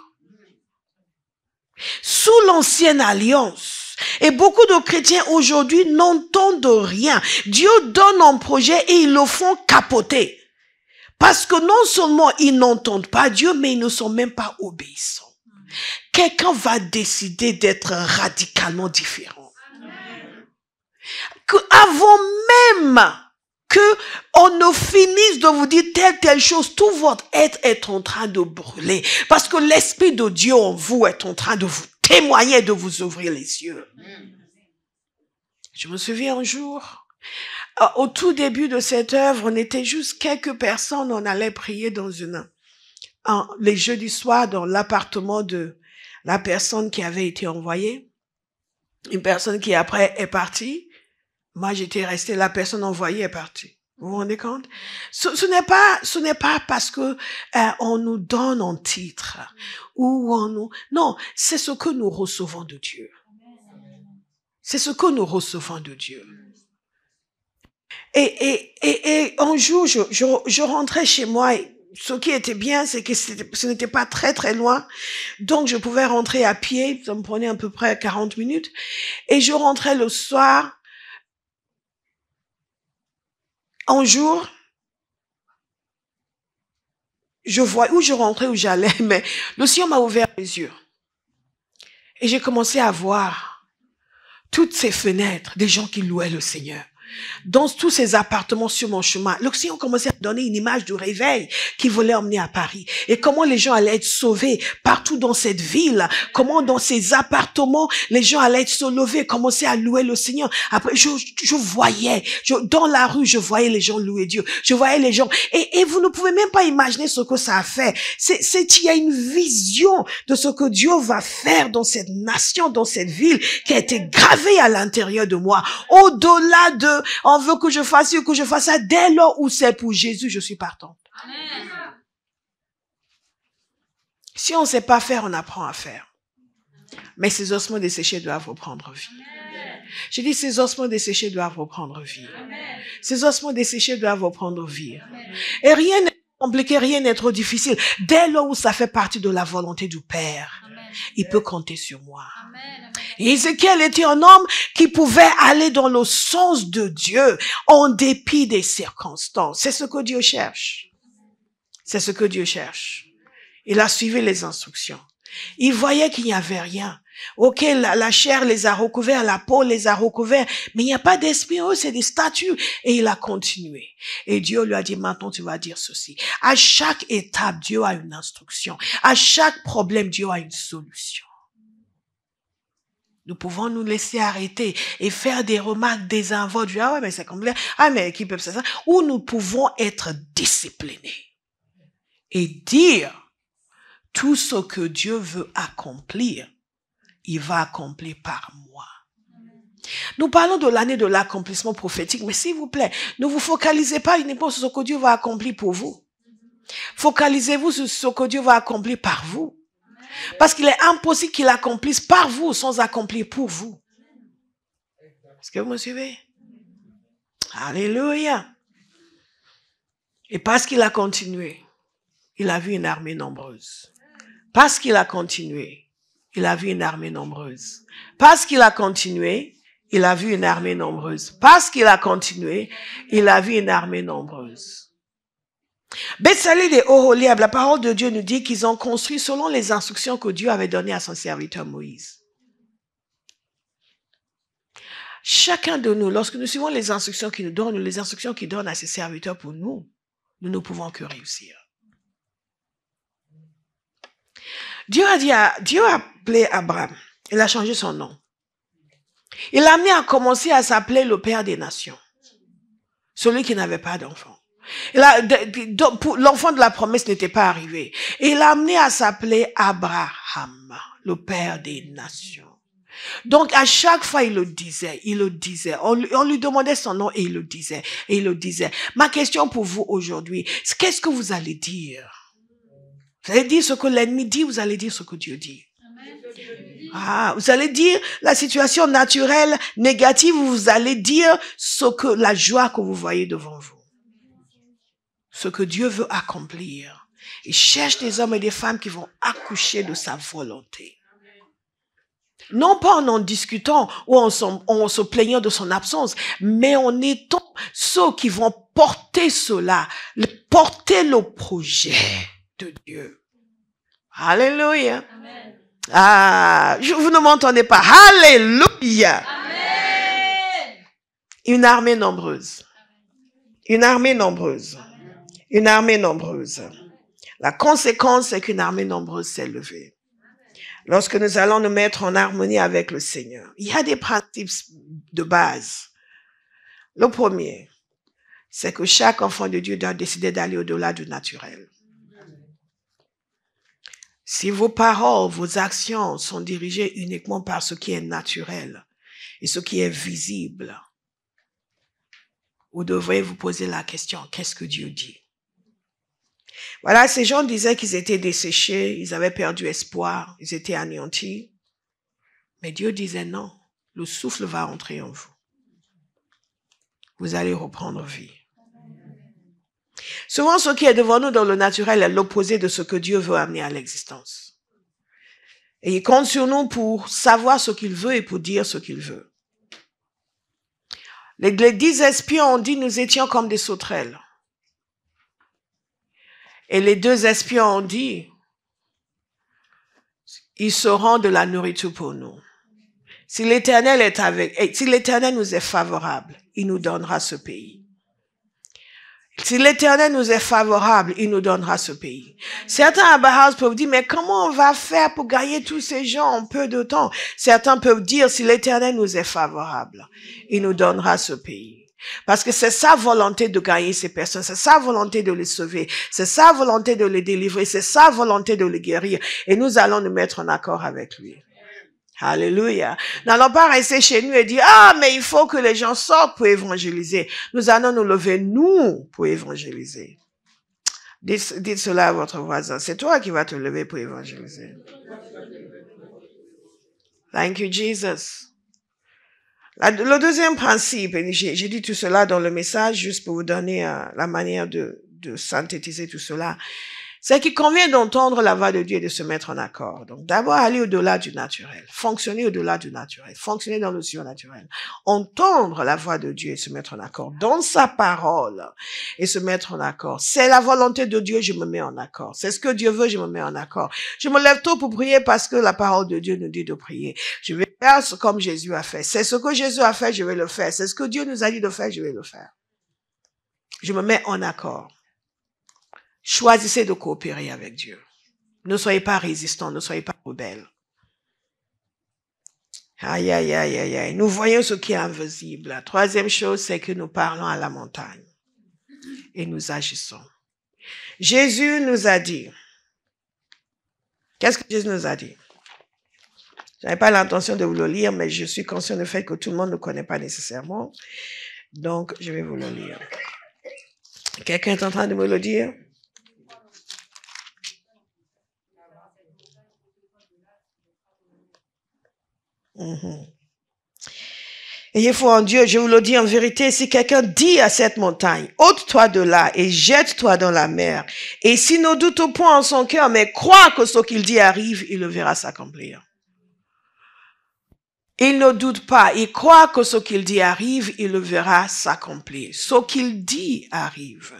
Sous l'ancienne alliance, et beaucoup de chrétiens aujourd'hui n'entendent rien. Dieu donne un projet et ils le font capoter. Parce que non seulement ils n'entendent pas Dieu, mais ils ne sont même pas obéissants. Quelqu'un va décider d'être radicalement différent. Avant même que on ne finisse de vous dire telle chose, tout votre être est en train de brûler. Parce que l'Esprit de Dieu en vous est en train de vous témoigner, de vous ouvrir les yeux. Je me souviens un jour, au tout début de cette œuvre, on était juste quelques personnes, on allait prier dans les jeudis soirs dans l'appartement de la personne qui avait été envoyée. Une personne qui après est partie. Moi, j'étais restée, la personne envoyée est partie. Vous vous rendez compte? Ce n'est pas parce que on nous donne un titre ou on nous... Non, c'est ce que nous recevons de Dieu. C'est ce que nous recevons de Dieu. Et un jour, je rentrais chez moi. Et ce qui était bien, c'est que ce n'était pas très très loin. Donc, je pouvais rentrer à pied. Ça me prenait à peu près 40 minutes. Et je rentrais le soir. Un jour, je vois où je rentrais, où j'allais, mais le Seigneur m'a ouvert les yeux. Et j'ai commencé à voir toutes ces fenêtres des gens qui louaient le Seigneur. Dans tous ces appartements sur mon chemin, le Seigneur commençait à donner une image du réveil qu'il voulait emmener à Paris. Et comment les gens allaient être sauvés partout dans cette ville. Comment dans ces appartements, les gens allaient être sauvés, commencer à louer le Seigneur. Après, je voyais, dans la rue, je voyais les gens louer Dieu. Je voyais les gens. Et vous ne pouvez même pas imaginer ce que ça a fait. Il y a une vision de ce que Dieu va faire dans cette nation, dans cette ville, qui a été gravée à l'intérieur de moi. Au-delà de on veut que je fasse ci ou que je fasse ça, dès lors où c'est pour Jésus, je suis partante. Amen. Si on ne sait pas faire, on apprend à faire. Mais ces ossements desséchés doivent reprendre vie. Amen. Je dis, ces ossements desséchés doivent reprendre vie. Amen. Ces ossements desséchés doivent reprendre vie. Amen. Et rien n'est compliqué, rien n'est trop difficile. Dès lors où ça fait partie de la volonté du Père, Amen. Il peut compter sur moi. Amen. Et Ézéchiel était un homme qui pouvait aller dans le sens de Dieu en dépit des circonstances. C'est ce que Dieu cherche. C'est ce que Dieu cherche. Il a suivi les instructions. Il voyait qu'il n'y avait rien. Ok, la chair les a recouverts, la peau les a recouverts, mais il n'y a pas d'esprit, c'est des statues. Et il a continué. Et Dieu lui a dit, maintenant tu vas dire ceci. À chaque étape, Dieu a une instruction. À chaque problème, Dieu a une solution. Nous pouvons nous laisser arrêter et faire des remarques désinvoltes. Ah ouais, mais c'est complet. Ah, mais qui peut faire ça? Ou nous pouvons être disciplinés et dire tout ce que Dieu veut accomplir, il va accomplir par moi. Nous parlons de l'année de l'accomplissement prophétique, mais s'il vous plaît, ne vous focalisez pas uniquement sur ce que Dieu va accomplir pour vous. Focalisez-vous sur ce que Dieu va accomplir par vous. Parce qu'il est impossible qu'il accomplisse par vous sans accomplir pour vous. Est-ce que vous me suivez? Alléluia. Et parce qu'il a continué, il a vu une armée nombreuse. Parce qu'il a continué, il a vu une armée nombreuse. Parce qu'il a continué, il a vu une armée nombreuse. Parce qu'il a continué, il a vu une armée nombreuse. Betsalé et Oholiab, la parole de Dieu nous dit qu'ils ont construit selon les instructions que Dieu avait données à son serviteur Moïse. Chacun de nous, lorsque nous suivons les instructions qu'il nous donne, les instructions qu'il donne à ses serviteurs pour nous, nous ne pouvons que réussir. Dieu a appelé Abraham. Il a changé son nom. Il l'a amené à commencer à s'appeler le Père des Nations. Celui qui n'avait pas d'enfant. L'enfant de la promesse n'était pas arrivé. Et il l'a amené à s'appeler Abraham, le Père des Nations. Donc, à chaque fois, il le disait. On lui demandait son nom et il le disait. Ma question pour vous aujourd'hui, c'est qu'est-ce que vous allez dire? Vous allez dire ce que l'ennemi dit, vous allez dire ce que Dieu dit. Vous allez dire la situation naturelle, négative, vous allez dire la joie que vous voyez devant vous. Ce que Dieu veut accomplir. Il cherche des hommes et des femmes qui vont accoucher de sa volonté. Non pas en discutant ou en se plaignant de son absence, mais en étant ceux qui vont porter cela, porter le projet de Dieu. Alléluia. Amen. Vous ne m'entendez pas. Alléluia. Amen. Une armée nombreuse. Une armée nombreuse. Une armée nombreuse. La conséquence, c'est qu'une armée nombreuse s'est levée. Lorsque nous allons nous mettre en harmonie avec le Seigneur, il y a des principes de base. Le premier, c'est que chaque enfant de Dieu doit décider d'aller au-delà du naturel. Si vos paroles, vos actions sont dirigées uniquement par ce qui est naturel et ce qui est visible, vous devrez vous poser la question, qu'est-ce que Dieu dit? Voilà, ces gens disaient qu'ils étaient desséchés, ils avaient perdu espoir, ils étaient anéantis. Mais Dieu disait non, le souffle va entrer en vous. Vous allez reprendre vie. Souvent, ce qui est devant nous dans le naturel est l'opposé de ce que Dieu veut amener à l'existence. Et il compte sur nous pour savoir ce qu'il veut et pour dire ce qu'il veut. Les 10 espions ont dit nous étions comme des sauterelles. Et les 2 espions ont dit ils seront de la nourriture pour nous. Si l'Éternel est si l'Éternel nous est favorable, il nous donnera ce pays. Si l'Éternel nous est favorable, il nous donnera ce pays. Certains à Bahas peuvent dire, mais comment on va faire pour gagner tous ces gens en peu de temps? Certains peuvent dire, si l'Éternel nous est favorable, il nous donnera ce pays. Parce que c'est sa volonté de gagner ces personnes, c'est sa volonté de les sauver, c'est sa volonté de les délivrer, c'est sa volonté de les guérir. Et nous allons nous mettre en accord avec lui. Alléluia. N'allons pas rester chez nous et dire, mais il faut que les gens sortent pour évangéliser. Nous allons nous lever, nous, pour évangéliser. Dites cela à votre voisin. C'est toi qui vas te lever pour évangéliser. Thank you, Jesus. Le deuxième principe, et j'ai dit tout cela dans le message juste pour vous donner la manière de synthétiser tout cela, c'est qu'il convient d'entendre la voix de Dieu et de se mettre en accord. Donc d'abord aller au-delà du naturel, fonctionner au-delà du naturel, fonctionner dans le surnaturel, entendre la voix de Dieu et se mettre en accord dans sa parole et se mettre en accord. C'est la volonté de Dieu, je me mets en accord. C'est ce que Dieu veut, je me mets en accord. Je me lève tôt pour prier parce que la parole de Dieu nous dit de prier. Je vais faire comme Jésus a fait. C'est ce que Jésus a fait, je vais le faire. C'est ce que Dieu nous a dit de faire, je vais le faire. Je me mets en accord. Choisissez de coopérer avec Dieu. Ne soyez pas résistants, ne soyez pas rebelles. Aïe, aïe, aïe, aïe, aïe. Nous voyons ce qui est invisible. La troisième chose, c'est que nous parlons à la montagne et nous agissons. Jésus nous a dit. Qu'est-ce que Jésus nous a dit? Je n'avais pas l'intention de vous le lire, mais je suis conscient du fait que tout le monde ne connaît pas nécessairement. Donc, je vais vous le lire. Quelqu'un est en train de me le dire? Ayez foi en Dieu, je vous le dis en vérité, si quelqu'un dit à cette montagne, ôte-toi de là et jette-toi dans la mer, et s'il ne doute au point en son cœur, mais croit que ce qu'il dit arrive, il le verra s'accomplir. Il ne doute pas, il croit que ce qu'il dit arrive, il le verra s'accomplir. Ce qu'il dit arrive.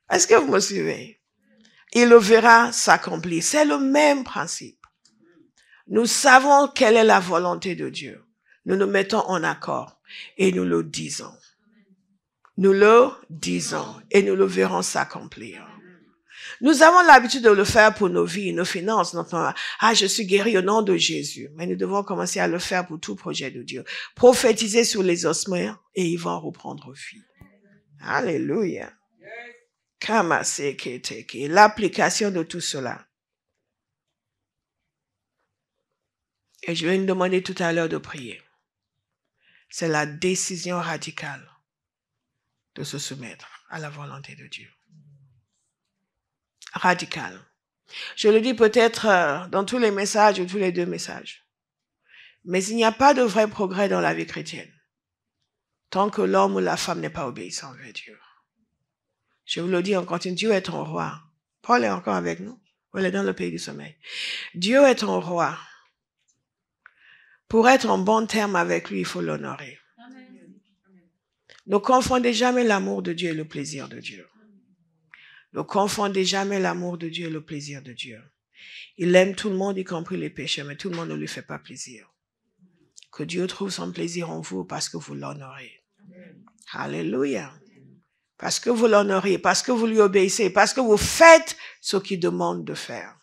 Est-ce que vous me suivez? Il le verra s'accomplir. C'est le même principe. Nous savons quelle est la volonté de Dieu. Nous nous mettons en accord et nous le disons. Nous le disons et nous le verrons s'accomplir. Nous avons l'habitude de le faire pour nos vies, nos finances, notre... Ah, je suis guéri au nom de Jésus. Mais nous devons commencer à le faire pour tout projet de Dieu. Prophétiser sur les ossements et ils vont reprendre vie. Alléluia. L'application de tout cela. Et je vais nous demander tout à l'heure de prier. C'est la décision radicale de se soumettre à la volonté de Dieu. Radicale. Je le dis peut-être dans tous les messages ou tous les 2 messages. Mais il n'y a pas de vrai progrès dans la vie chrétienne tant que l'homme ou la femme n'est pas obéissant envers Dieu. Je vous le dis, on continue. Dieu est ton roi. Paul est encore avec nous. Il est dans le pays du sommeil. Dieu est ton roi. Pour être en bon terme avec lui, il faut l'honorer. Ne confondez jamais l'amour de Dieu et le plaisir de Dieu. Ne confondez jamais l'amour de Dieu et le plaisir de Dieu. Il aime tout le monde, y compris les pécheurs, mais tout le monde ne lui fait pas plaisir. Que Dieu trouve son plaisir en vous parce que vous l'honorez. Alléluia. Parce que vous l'honorez, parce que vous lui obéissez, parce que vous faites ce qu'il demande de faire.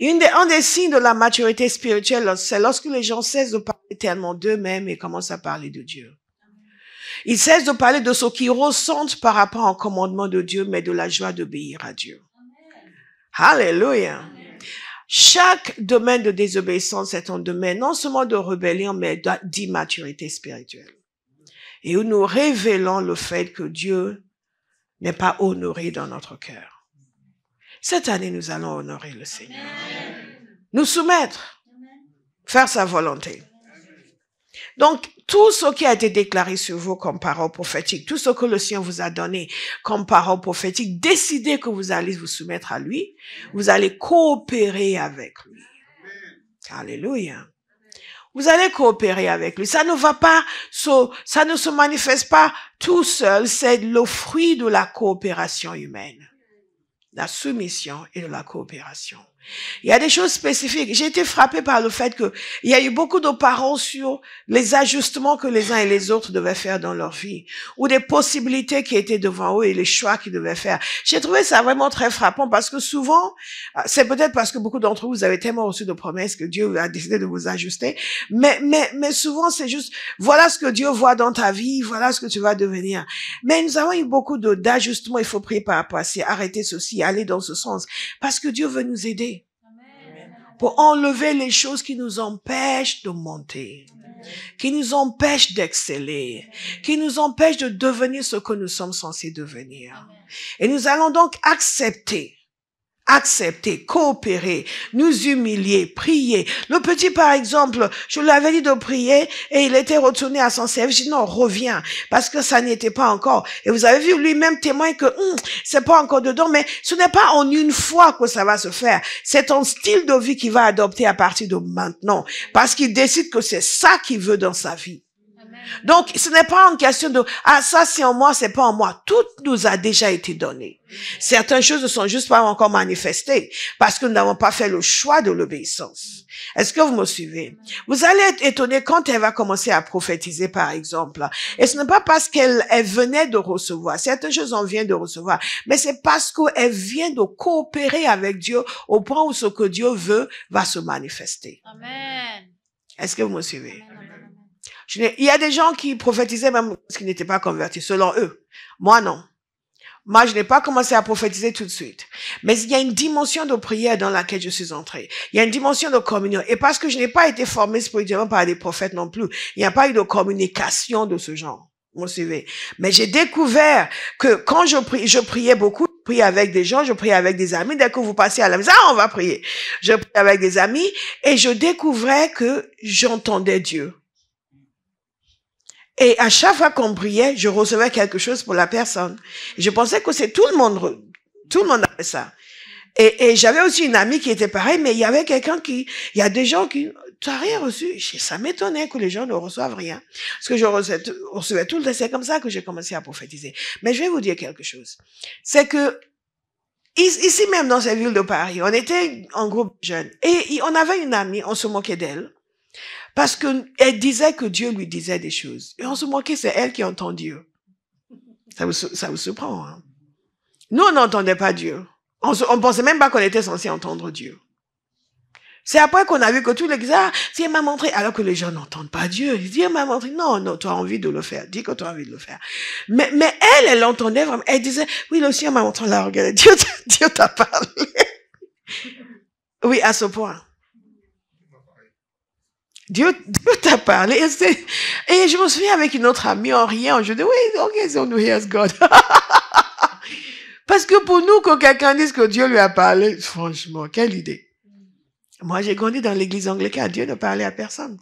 Un des signes de la maturité spirituelle, c'est lorsque les gens cessent de parler tellement d'eux-mêmes et commencent à parler de Dieu. Ils cessent de parler de ce qu'ils ressentent par rapport au commandement de Dieu, mais de la joie d'obéir à Dieu. Alléluia. Chaque domaine de désobéissance est un domaine non seulement de rébellion, mais d'immaturité spirituelle. Et où nous révélons le fait que Dieu n'est pas honoré dans notre cœur. Cette année, nous allons honorer le Seigneur. Nous soumettre, faire sa volonté. Donc, tout ce qui a été déclaré sur vous comme parole prophétique, tout ce que le Seigneur vous a donné comme parole prophétique, décidez que vous allez vous soumettre à lui, vous allez coopérer avec lui. Alléluia. Vous allez coopérer avec lui. Ça ne va pas, ça ne se manifeste pas tout seul, c'est le fruit de la coopération humaine. La soumission et de la coopération. Il y a des choses spécifiques. J'ai été frappée par le fait que il y a eu beaucoup de paroles sur les ajustements que les uns et les autres devaient faire dans leur vie, ou des possibilités qui étaient devant eux et les choix qu'ils devaient faire. J'ai trouvé ça vraiment très frappant parce que souvent, c'est peut-être parce que beaucoup d'entre vous avez tellement reçu de promesses que Dieu a décidé de vous ajuster, mais souvent c'est juste, voilà ce que Dieu voit dans ta vie, voilà ce que tu vas devenir. Mais nous avons eu beaucoup d'ajustements, il faut prier par rapport à ça, arrêter ceci, aller dans ce sens, parce que Dieu veut nous aider. Pour enlever les choses qui nous empêchent de monter, qui nous empêchent d'exceller, qui nous empêchent de devenir ce que nous sommes censés devenir. Et nous allons donc accepter, coopérer, nous humilier, prier. Le petit, par exemple, je lui avais dit de prier et il était retourné à son service. Je dis non, reviens, parce que ça n'était pas encore. Et vous avez vu lui-même témoin que c'est pas encore dedans, mais ce n'est pas en une fois que ça va se faire. C'est un style de vie qu'il va adopter à partir de maintenant, parce qu'il décide que c'est ça qu'il veut dans sa vie. Donc, ce n'est pas une question de « Ah, ça c'est en moi, c'est pas en moi ». Tout nous a déjà été donné. Certaines choses ne sont juste pas encore manifestées parce que nous n'avons pas fait le choix de l'obéissance. Est-ce que vous me suivez? Vous allez être étonné quand elle va commencer à prophétiser, par exemple. Et ce n'est pas parce qu'elle venait de recevoir. Certaines choses on vient de recevoir. Mais c'est parce qu'elle vient de coopérer avec Dieu au point où ce que Dieu veut va se manifester. Amen. Est-ce que vous me suivez? Amen. Il y a des gens qui prophétisaient même parce qu'ils n'étaient pas convertis, selon eux. Moi, non. Moi, je n'ai pas commencé à prophétiser tout de suite. Mais il y a une dimension de prière dans laquelle je suis entrée. Il y a une dimension de communion. Et parce que je n'ai pas été formée spirituellement par des prophètes non plus, il n'y a pas eu de communication de ce genre. Vous me suivez? Mais j'ai découvert que quand je priais beaucoup, je priais avec des gens, je priais avec des amis. Dès que vous passez à la maison, on va prier. Je priais avec des amis et je découvrais que j'entendais Dieu. Et à chaque fois qu'on priait, je recevais quelque chose pour la personne. Et je pensais que c'est tout le monde avait ça. Et j'avais aussi une amie qui était pareille, mais il y avait il y a des gens qui, tu n'as rien reçu. Ça m'étonnait que les gens ne reçoivent rien. Parce que je recevais tout le temps. C'est comme ça que j'ai commencé à prophétiser. Mais je vais vous dire quelque chose. C'est que, ici même dans cette ville de Paris, on était en groupe jeune. Et on avait une amie, on se moquait d'elle. Parce qu'elle disait que Dieu lui disait des choses. Et on se moquait, c'est elle qui entend Dieu. Ça vous surprend, hein? Nous, on n'entendait pas Dieu. On pensait même pas qu'on était censé entendre Dieu. C'est après qu'on a vu que tous les gens, Dieu m'a montré, alors que les gens n'entendent pas Dieu. Dieu m'a montré, non, tu as envie de le faire. Dis que tu as envie de le faire. Mais elle entendait vraiment. Elle disait, oui, le Seigneur m'a montré là, regarde, Dieu t'a parlé. Oui, à ce point. Dieu t'a parlé. Et je me souviens avec une autre amie, en riant, je dis, oui, ok, so no, here's God. Parce que pour nous, quand quelqu'un dise que Dieu lui a parlé, franchement, quelle idée. Moi, j'ai grandi dans l'église anglicane. Dieu ne parlait à personne.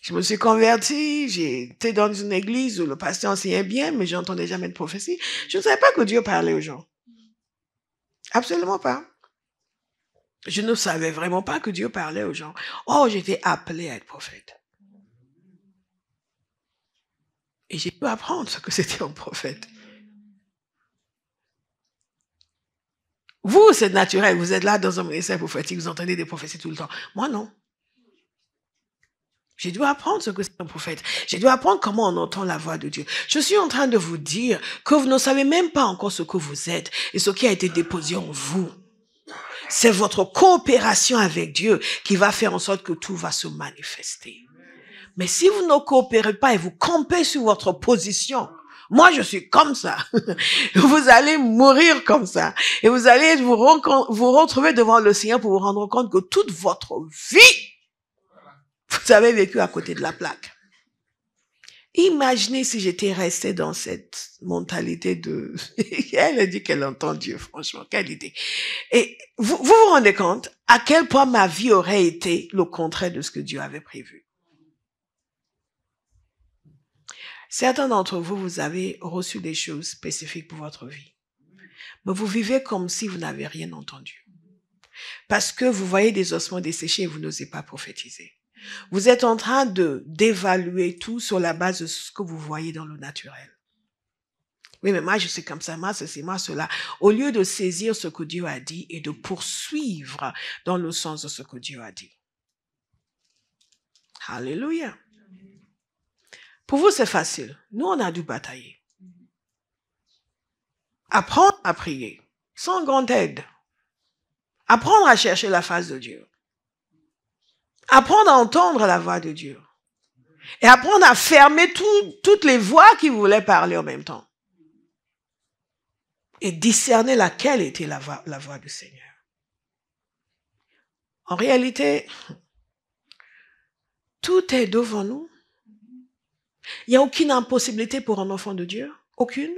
Je me suis convertie, j'étais dans une église où le pasteur enseignait bien, mais je n'entendais jamais de prophétie. Je ne savais pas que Dieu parlait aux gens. Absolument pas. Je ne savais vraiment pas que Dieu parlait aux gens. Oh, j'étais appelée à être prophète. Et j'ai pu apprendre ce que c'était un prophète. Vous, c'est naturel. Vous êtes là dans un ministère prophétique, vous entendez des prophéties tout le temps. Moi, non. J'ai dû apprendre ce que c'est un prophète. J'ai dû apprendre comment on entend la voix de Dieu. Je suis en train de vous dire que vous ne savez même pas encore ce que vous êtes et ce qui a été déposé en vous. C'est votre coopération avec Dieu qui va faire en sorte que tout va se manifester. Mais si vous ne coopérez pas et vous campez sur votre position, moi, je suis comme ça. Vous allez mourir comme ça. Et vous allez vous retrouver devant le Seigneur pour vous rendre compte que toute votre vie, vous avez vécu à côté de la plaque. Imaginez si j'étais restée dans cette mentalité de... Elle a dit qu'elle entend Dieu, franchement, quelle idée. Et vous vous rendez compte à quel point ma vie aurait été le contraire de ce que Dieu avait prévu. Certains d'entre vous, vous avez reçu des choses spécifiques pour votre vie. Mais vous vivez comme si vous n'avez rien entendu. Parce que vous voyez des ossements desséchés et vous n'osez pas prophétiser. Vous êtes en train d'évaluer tout sur la base de ce que vous voyez dans le naturel. Oui, mais moi, je suis comme ça, moi, ceci, moi, cela. Au lieu de saisir ce que Dieu a dit et de poursuivre dans le sens de ce que Dieu a dit. Alléluia. Pour vous, c'est facile. Nous, on a dû batailler. Apprendre à prier, sans grande aide. Apprendre à chercher la face de Dieu. Apprendre à entendre la voix de Dieu. Et apprendre à fermer toutes les voix qui voulaient parler en même temps. Et discerner laquelle était la voix du Seigneur. En réalité, tout est devant nous. Il n'y a aucune impossibilité pour un enfant de Dieu. Aucune.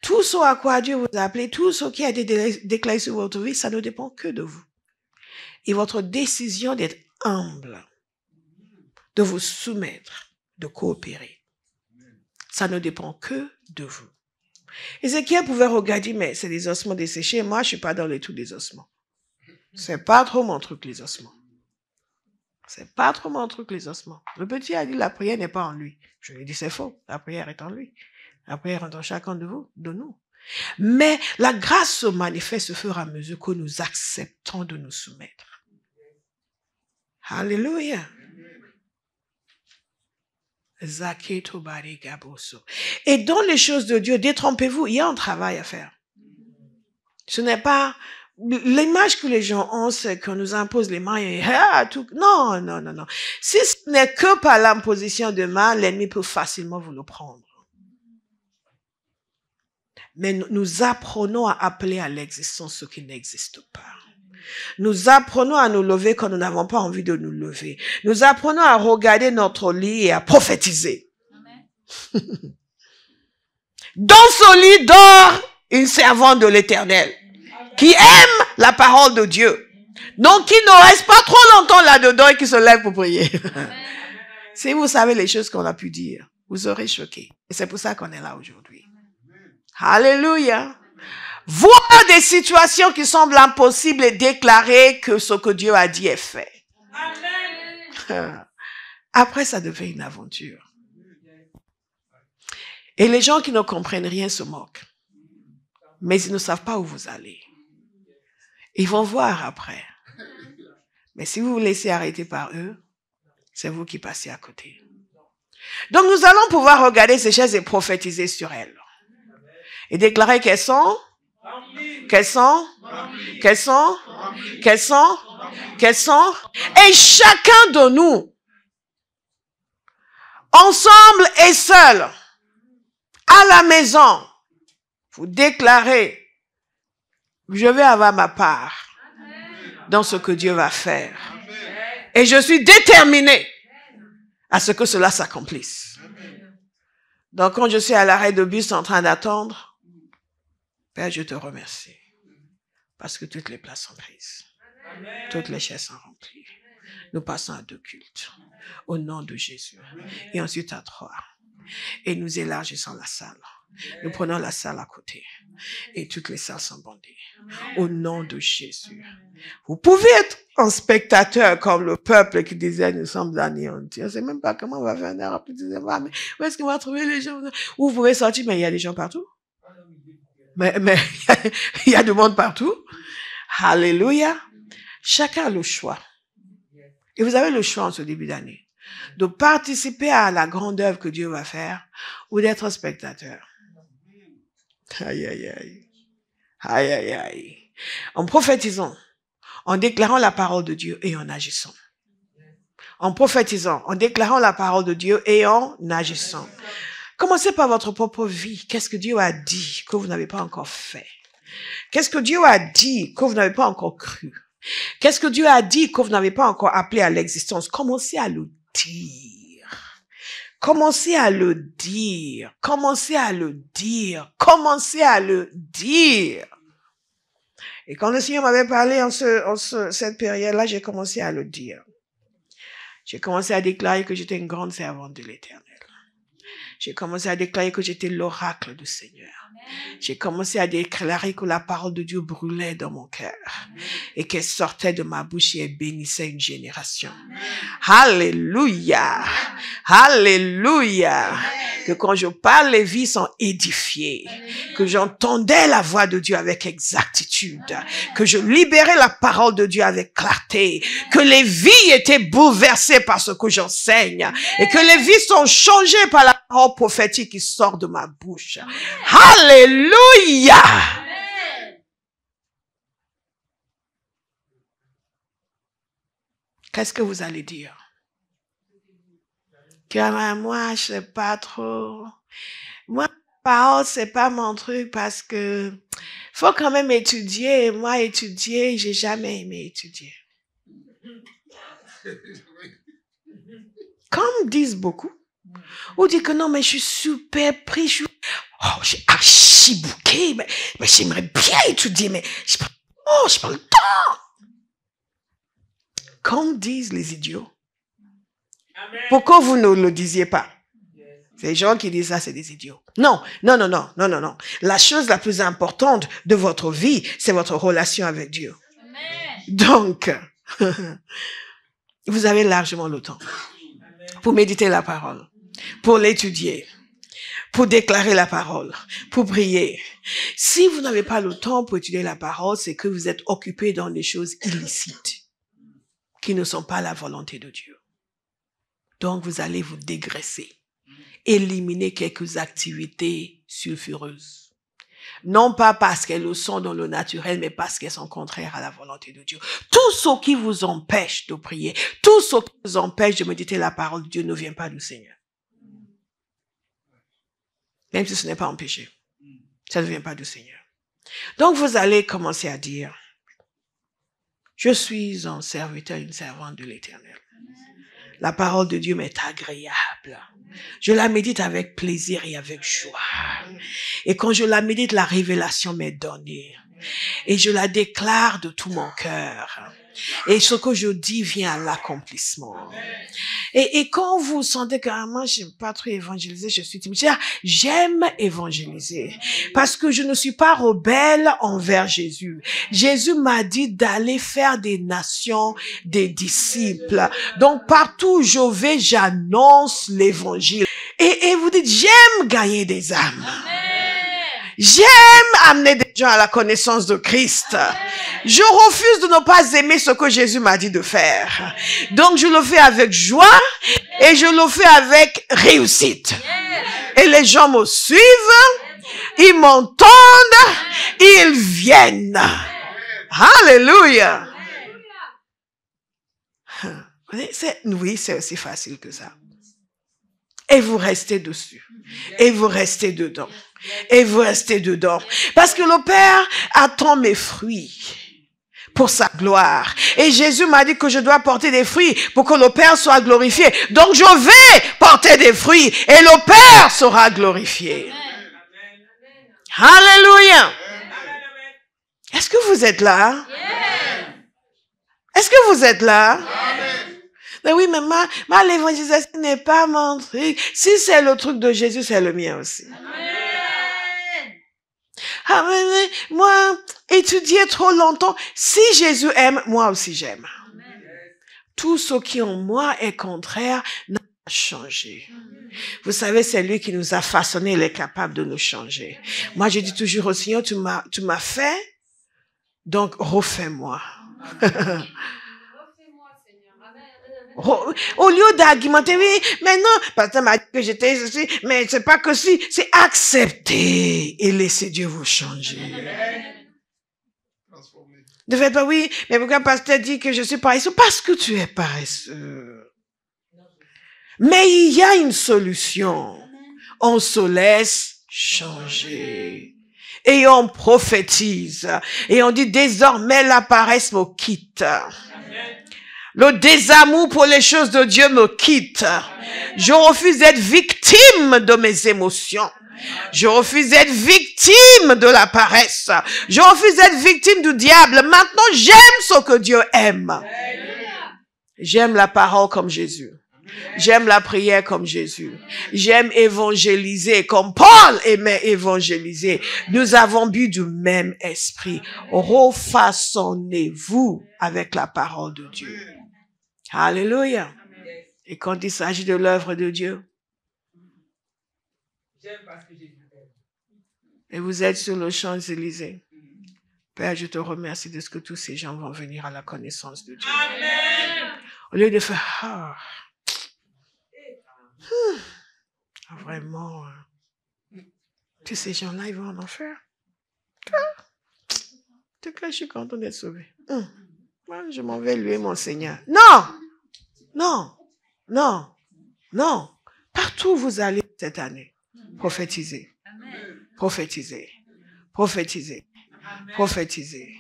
Tout ce à quoi Dieu vous a appelé, tout ce qui a été déclaré sur votre vie, ça ne dépend que de vous. Et votre décision d'être humble, de vous soumettre, de coopérer, ça ne dépend que de vous. Ézéchiel pouvait regarder, mais c'est des ossements desséchés. Moi, je suis pas dans les tout des ossements. C'est pas trop mon truc, les ossements. C'est pas trop mon truc, les ossements. Le petit a dit, la prière n'est pas en lui. Je lui ai dit, c'est faux. La prière est en lui. La prière est en chacun de vous, de nous. Mais la grâce se manifeste au fur et à mesure que nous acceptons de nous soumettre. Alléluia. Et dans les choses de Dieu, détrompez-vous, il y a un travail à faire. Ce n'est pas l'image que les gens ont, c'est qu'on nous impose les mains et tout. Non, non, non, non. Si ce n'est que par l'imposition de main, l'ennemi peut facilement vous le prendre. Mais nous apprenons à appeler à l'existence ce qui n'existe pas. Nous apprenons à nous lever quand nous n'avons pas envie de nous lever. Nous apprenons à regarder notre lit et à prophétiser. Amen. Dans ce lit dort une servante de l'Éternel qui aime la parole de Dieu. Donc qui ne reste pas trop longtemps là-dedans et qui se lève pour prier. Amen. Si vous savez les choses qu'on a pu dire, vous serez choqués. Et c'est pour ça qu'on est là aujourd'hui. Alléluia. Voir des situations qui semblent impossibles et déclarer que ce que Dieu a dit est fait. Amen. Après, ça devient une aventure. Et les gens qui ne comprennent rien se moquent. Mais ils ne savent pas où vous allez. Ils vont voir après. Mais si vous vous laissez arrêter par eux, c'est vous qui passez à côté. Donc nous allons pouvoir regarder ces choses et prophétiser sur elles. Et déclarer qu'elles sont, et chacun de nous, ensemble et seul, à la maison, vous déclarez, je vais avoir ma part dans ce que Dieu va faire. Et je suis déterminé à ce que cela s'accomplisse. Donc quand je suis à l'arrêt de bus en train d'attendre, Père, je te remercie. Parce que toutes les places sont prises. Toutes les chaises sont remplies. Nous passons à 2 cultes. Au nom de Jésus. Et ensuite à 3. Et nous élargissons la salle. Nous prenons la salle à côté. Et toutes les salles sont bondées. Au nom de Jésus. Vous pouvez être un spectateur comme le peuple qui disait nous sommes anéantis. On ne sait même pas comment on va faire un arabe. Mais où est-ce qu'on va trouver les gens? Où vous pouvez sortir, mais il y a des gens partout. Mais il y a du monde partout. Alléluia. Chacun a le choix. Et vous avez le choix en ce début d'année de participer à la grande œuvre que Dieu va faire ou d'être spectateur. Aïe, aïe, aïe. Aïe, aïe, aïe. En prophétisant, en déclarant la parole de Dieu et en agissant. En prophétisant, en déclarant la parole de Dieu et en agissant. Commencez par votre propre vie. Qu'est-ce que Dieu a dit que vous n'avez pas encore fait? Qu'est-ce que Dieu a dit que vous n'avez pas encore cru? Qu'est-ce que Dieu a dit que vous n'avez pas encore appelé à l'existence? Commencez à le dire. Commencez à le dire. Commencez à le dire. Commencez à le dire. Et quand le Seigneur m'avait parlé en cette période-là, j'ai commencé à le dire. J'ai commencé à déclarer que j'étais une grande servante de l'Éternel. J'ai commencé à déclarer que j'étais l'oracle du Seigneur. J'ai commencé à déclarer que la parole de Dieu brûlait dans mon cœur et qu'elle sortait de ma bouche et elle bénissait une génération. Alléluia! Alléluia! Que quand je parle, les vies sont édifiées. Que j'entendais la voix de Dieu avec exactitude. Que je libérais la parole de Dieu avec clarté. Que les vies étaient bouleversées par ce que j'enseigne. Et que les vies sont changées par la parole prophétique qui sort de ma bouche. Alléluia! Qu'est-ce que vous allez dire? Que moi, je sais pas trop. Moi, la parole, c'est pas mon truc parce que faut quand même étudier. Moi, étudier, j'ai jamais aimé étudier. Comme disent beaucoup. Ou dit que non, mais je suis super pris, j'ai archibouqué, mais j'aimerais bien étudier, mais je prends le temps. Comme disent les idiots. Amen. Pourquoi vous ne le disiez pas? Ces gens qui disent ça, c'est des idiots. Non. La chose la plus importante de votre vie, c'est votre relation avec Dieu. Amen. Donc, vous avez largement le temps pour méditer la parole, pour l'étudier, pour déclarer la parole, pour prier. Si vous n'avez pas le temps pour étudier la parole, c'est que vous êtes occupé dans des choses illicites qui ne sont pas la volonté de Dieu. Donc, vous allez vous dégraisser, éliminer quelques activités sulfureuses. Non pas parce qu'elles le sont dans le naturel, mais parce qu'elles sont contraires à la volonté de Dieu. Tout ce qui vous empêche de prier, tout ce qui vous empêche de méditer la parole de Dieu ne vient pas du Seigneur. Même si ce n'est pas un péché. Ça ne vient pas du Seigneur. Donc vous allez commencer à dire, je suis un serviteur, une servante de l'Éternel. La parole de Dieu m'est agréable. Je la médite avec plaisir et avec joie. Et quand je la médite, la révélation m'est donnée. Et je la déclare de tout mon cœur. Et ce que je dis vient à l'accomplissement. Et quand vous sentez que moi, j'aime pas trop évangéliser, je suis timide. J'aime évangéliser. Parce que je ne suis pas rebelle envers Jésus. Jésus m'a dit d'aller faire des nations des disciples. Donc partout où je vais, j'annonce l'évangile. Et vous dites, j'aime gagner des âmes. J'aime amener des gens à la connaissance de Christ. Je refuse de ne pas aimer ce que Jésus m'a dit de faire. Donc je le fais avec joie et je le fais avec réussite. Et les gens me suivent, ils m'entendent, ils viennent. Alléluia. Oui, c'est aussi facile que ça. Et vous restez dessus. Et vous restez dedans. Et vous restez dedans. Parce que le Père attend mes fruits pour sa gloire. Et Jésus m'a dit que je dois porter des fruits pour que le Père soit glorifié. Donc je vais porter des fruits et le Père sera glorifié. Alléluia. Est-ce que vous êtes là? Est-ce que vous êtes là? Mais oui, mais ma l'évangélisation n'est pas mon truc. Si c'est le truc de Jésus, c'est le mien aussi. Ah, mais moi, étudier trop longtemps. Si Jésus aime, moi aussi j'aime. Tout ce qui en moi est contraire n'a pas changé. Vous savez, c'est lui qui nous a façonné, il est capable de nous changer. Moi, je dis toujours au Seigneur, tu m'as fait, donc refais-moi. Au lieu d'argumenter, oui, mais non, parce que m'a dit que j'étais ceci, mais c'est pas que si, c'est accepter et laisser Dieu vous changer. Ne faites pas, oui, mais pourquoi pasteur dit que je suis paresseux? Parce que tu es paresseux. Mais il y a une solution. On se laisse changer. Et on prophétise. Et on dit désormais la paresse me quitte. Le désamour pour les choses de Dieu me quitte. Je refuse d'être victime de mes émotions. Je refuse d'être victime de la paresse. Je refuse d'être victime du diable. Maintenant, j'aime ce que Dieu aime. J'aime la parole comme Jésus. J'aime la prière comme Jésus. J'aime évangéliser comme Paul aimait évangéliser. Nous avons bu du même esprit. Refaçonnez-vous avec la parole de Dieu. Alléluia. Et quand il s'agit de l'œuvre de Dieu, et vous êtes sur le Champs-Élysées, Père, je te remercie de ce que tous ces gens vont venir à la connaissance de Dieu. Amen. Au lieu de faire, vraiment, tous ces gens-là, ils vont en enfer. En tout cas, je suis content d'être sauvé. Moi, je m'en vais louer mon Seigneur. Non! Non! Non! Non! Partout où vous allez cette année, prophétisez. Prophétisez. Prophétisez. Prophétisez.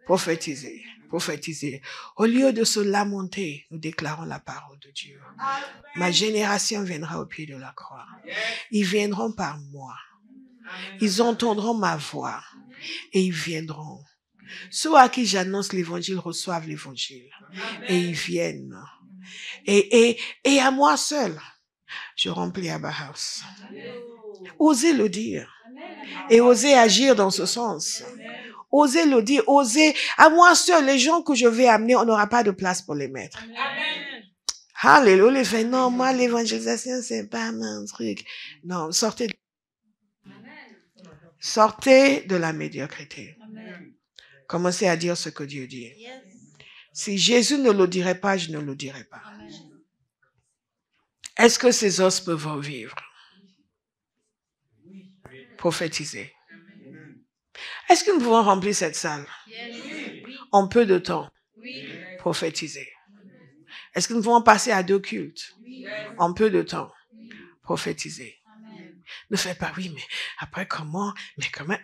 Prophétisez. Prophétisez. Au lieu de se lamenter, nous déclarons la parole de Dieu. Ma génération viendra au pied de la croix. Ils viendront par moi. Ils entendront ma voix et ils viendront. Ceux à qui j'annonce l'évangile reçoivent l'évangile. Et ils viennent. Et à moi seul, je remplis Abba House. Osez le dire. Et osez agir dans ce sens. Osez le dire. Osez. À moi seul, les gens que je vais amener, on n'aura pas de place pour les mettre. Alléluia. Les fait, non, moi, l'évangélisation, c'est pas mon truc. Non, sortez de la médiocrité. Commencez à dire ce que Dieu dit. Si Jésus ne le dirait pas, je ne le dirais pas. Est-ce que ces os peuvent revivre? Prophétiser. Est-ce que nous pouvons remplir cette salle en peu de temps? Prophétiser. Est-ce que nous pouvons passer à 2 cultes en peu de temps? Prophétiser. Ne faites pas, oui, mais après comment? Mais comment?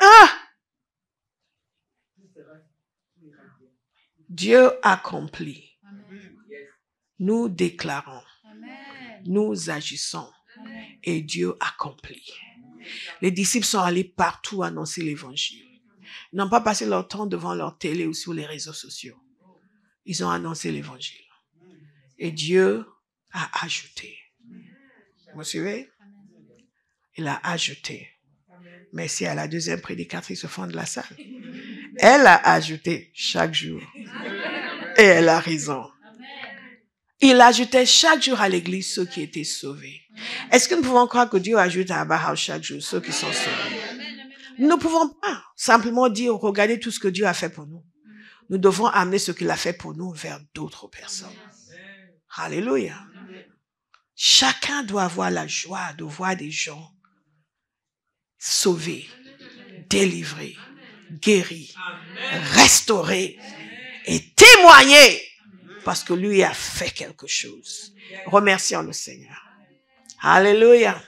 Dieu accomplit. Nous déclarons. Nous agissons. Et Dieu accomplit. Les disciples sont allés partout annoncer l'évangile. Ils n'ont pas passé leur temps devant leur télé ou sur les réseaux sociaux. Ils ont annoncé l'évangile. Et Dieu a ajouté. Vous suivez? Il a ajouté. Merci à la deuxième prédicatrice au fond de la salle. Elle a ajouté chaque jour. Et elle a raison. Il ajoutait chaque jour à l'église ceux qui étaient sauvés. Est-ce que nous pouvons croire que Dieu ajoute à Abraham chaque jour ceux qui sont sauvés? Nous ne pouvons pas simplement dire, regardez tout ce que Dieu a fait pour nous. Nous devons amener ce qu'il a fait pour nous vers d'autres personnes. Alléluia. Chacun doit avoir la joie de voir des gens sauvés, délivrés, guéris, restaurés et témoigner parce que lui a fait quelque chose. Remercions le Seigneur. Alléluia.